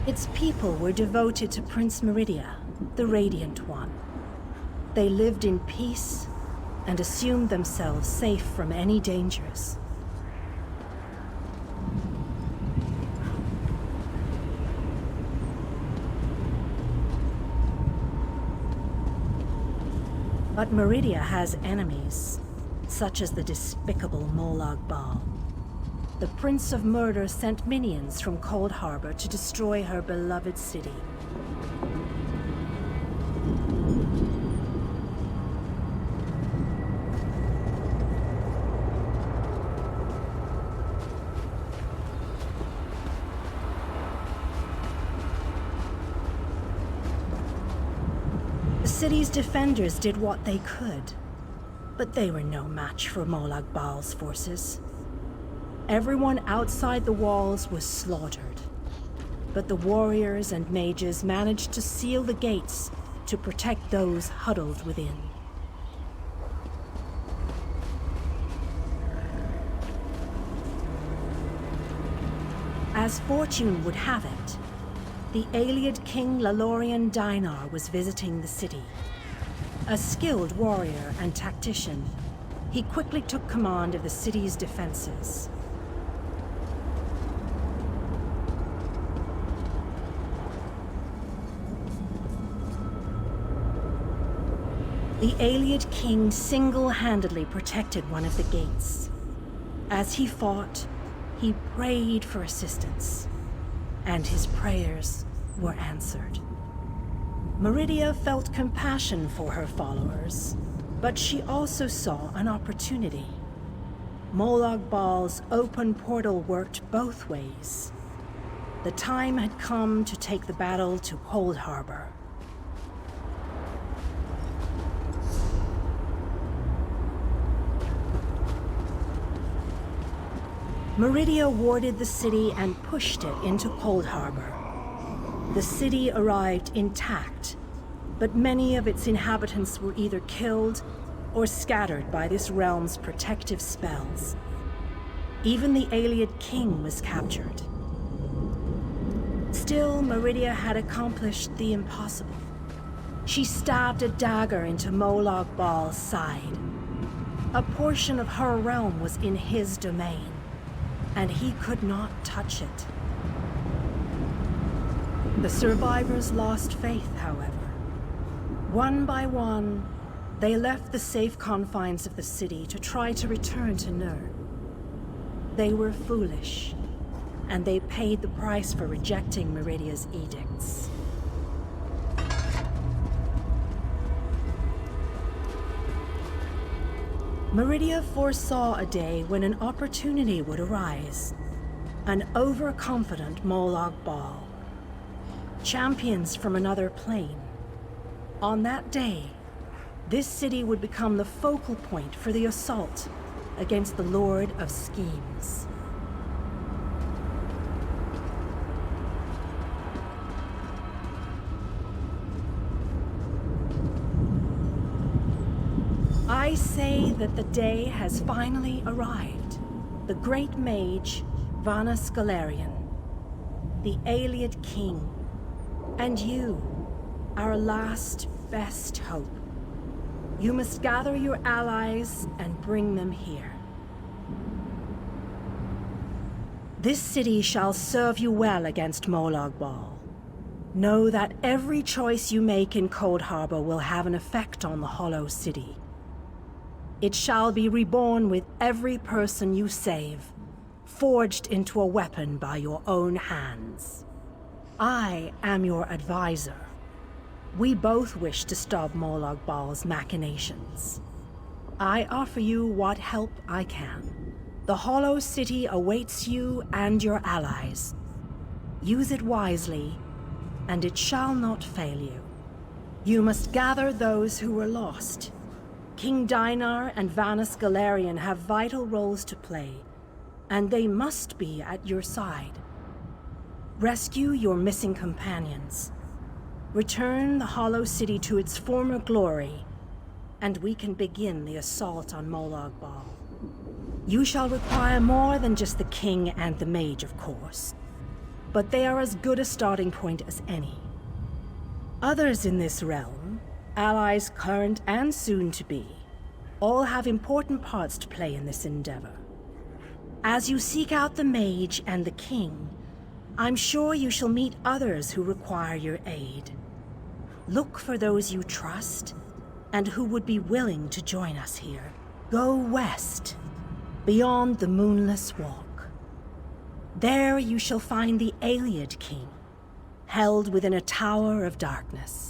Its people were devoted to Prince Meridia, the Radiant One. They lived in peace and assumed themselves safe from any dangers. But Meridia has enemies, such as the despicable Molan Bal. The Prince of Murder sent minions from Cold Harbor to destroy her beloved city. The city's defenders did what they could, but they were no match for Molan Bal's forces. Everyone outside the walls was slaughtered, but the warriors and mages managed to seal the gates to protect those huddled within. As fortune would have it, the Ayleid King Lalorian Dinar was visiting the city. A skilled warrior and tactician, he quickly took command of the city's defenses. The Ayleid King single-handedly protected one of the gates. As he fought, he prayed for assistance, and his prayers were answered. Meridia felt compassion for her followers, but she also saw an opportunity. Molan Bal's open portal worked both ways. The time had come to take the battle to Cold Harbor. Meridia warded the city and pushed it into Cold Harbor. The city arrived intact, but many of its inhabitants were either killed or scattered by this realm's protective spells. Even the Ayleid King was captured. Still, Meridia had accomplished the impossible. She stabbed a dagger into Molan Bal's side. A portion of her realm was in his domain, and he could not touch it. The survivors lost faith, however. One by one, they left the safe confines of the city to try to return to Nurn. They were foolish, and they paid the price for rejecting Meridia's edicts. Meridia foresaw a day when an opportunity would arise. An overconfident Molan Bal. Champions from another plane. On that day, this city would become the focal point for the assault against the Lord of Schemes. I say that the day has finally arrived. The great mage, Vanus Galarian, the Ayleid King, and you, our last best hope. You must gather your allies and bring them here. This city shall serve you well against Molan Bal. Know that every choice you make in Cold Harbor will have an effect on the Hollow City. It shall be reborn with every person you save, forged into a weapon by your own hands. I am your advisor. We both wish to stop Molan Bal's machinations. I offer you what help I can. The Hollow City awaits you and your allies. Use it wisely, and it shall not fail you. You must gather those who were lost. King Dinar and Vanus Galarian have vital roles to play, and they must be at your side. Rescue your missing companions. Return the Hollow City to its former glory, and we can begin the assault on Molan Bal. You shall require more than just the king and the mage, of course, but they are as good a starting point as any. Others in this realm, allies current and soon to be, all have important parts to play in this endeavor. As you seek out the mage and the king, I'm sure you shall meet others who require your aid. Look for those you trust and who would be willing to join us here. Go west, beyond the Moonless Walk. There you shall find the Ayleid King, held within a tower of darkness.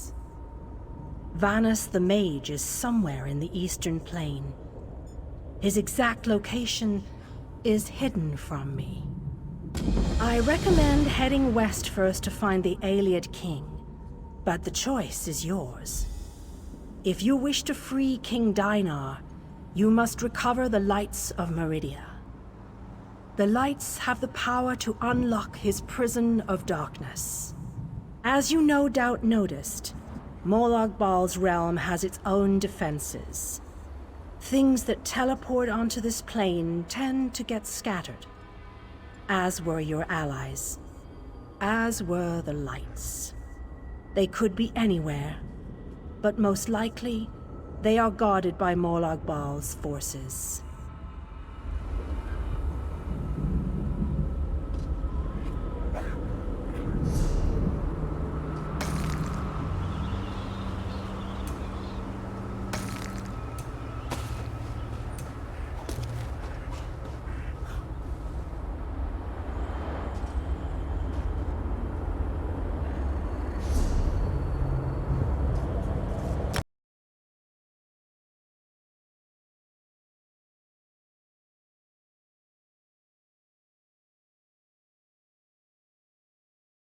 Vanus the Mage is somewhere in the Eastern Plain. His exact location is hidden from me. I recommend heading west first to find the Ayleid King, but the choice is yours. If you wish to free King Dinar, you must recover the lights of Meridia. The lights have the power to unlock his prison of darkness. As you no doubt noticed, Molan Bal's realm has its own defenses. Things that teleport onto this plane tend to get scattered. As were your allies. As were the lights. They could be anywhere, but most likely, they are guarded by Molan Bal's forces.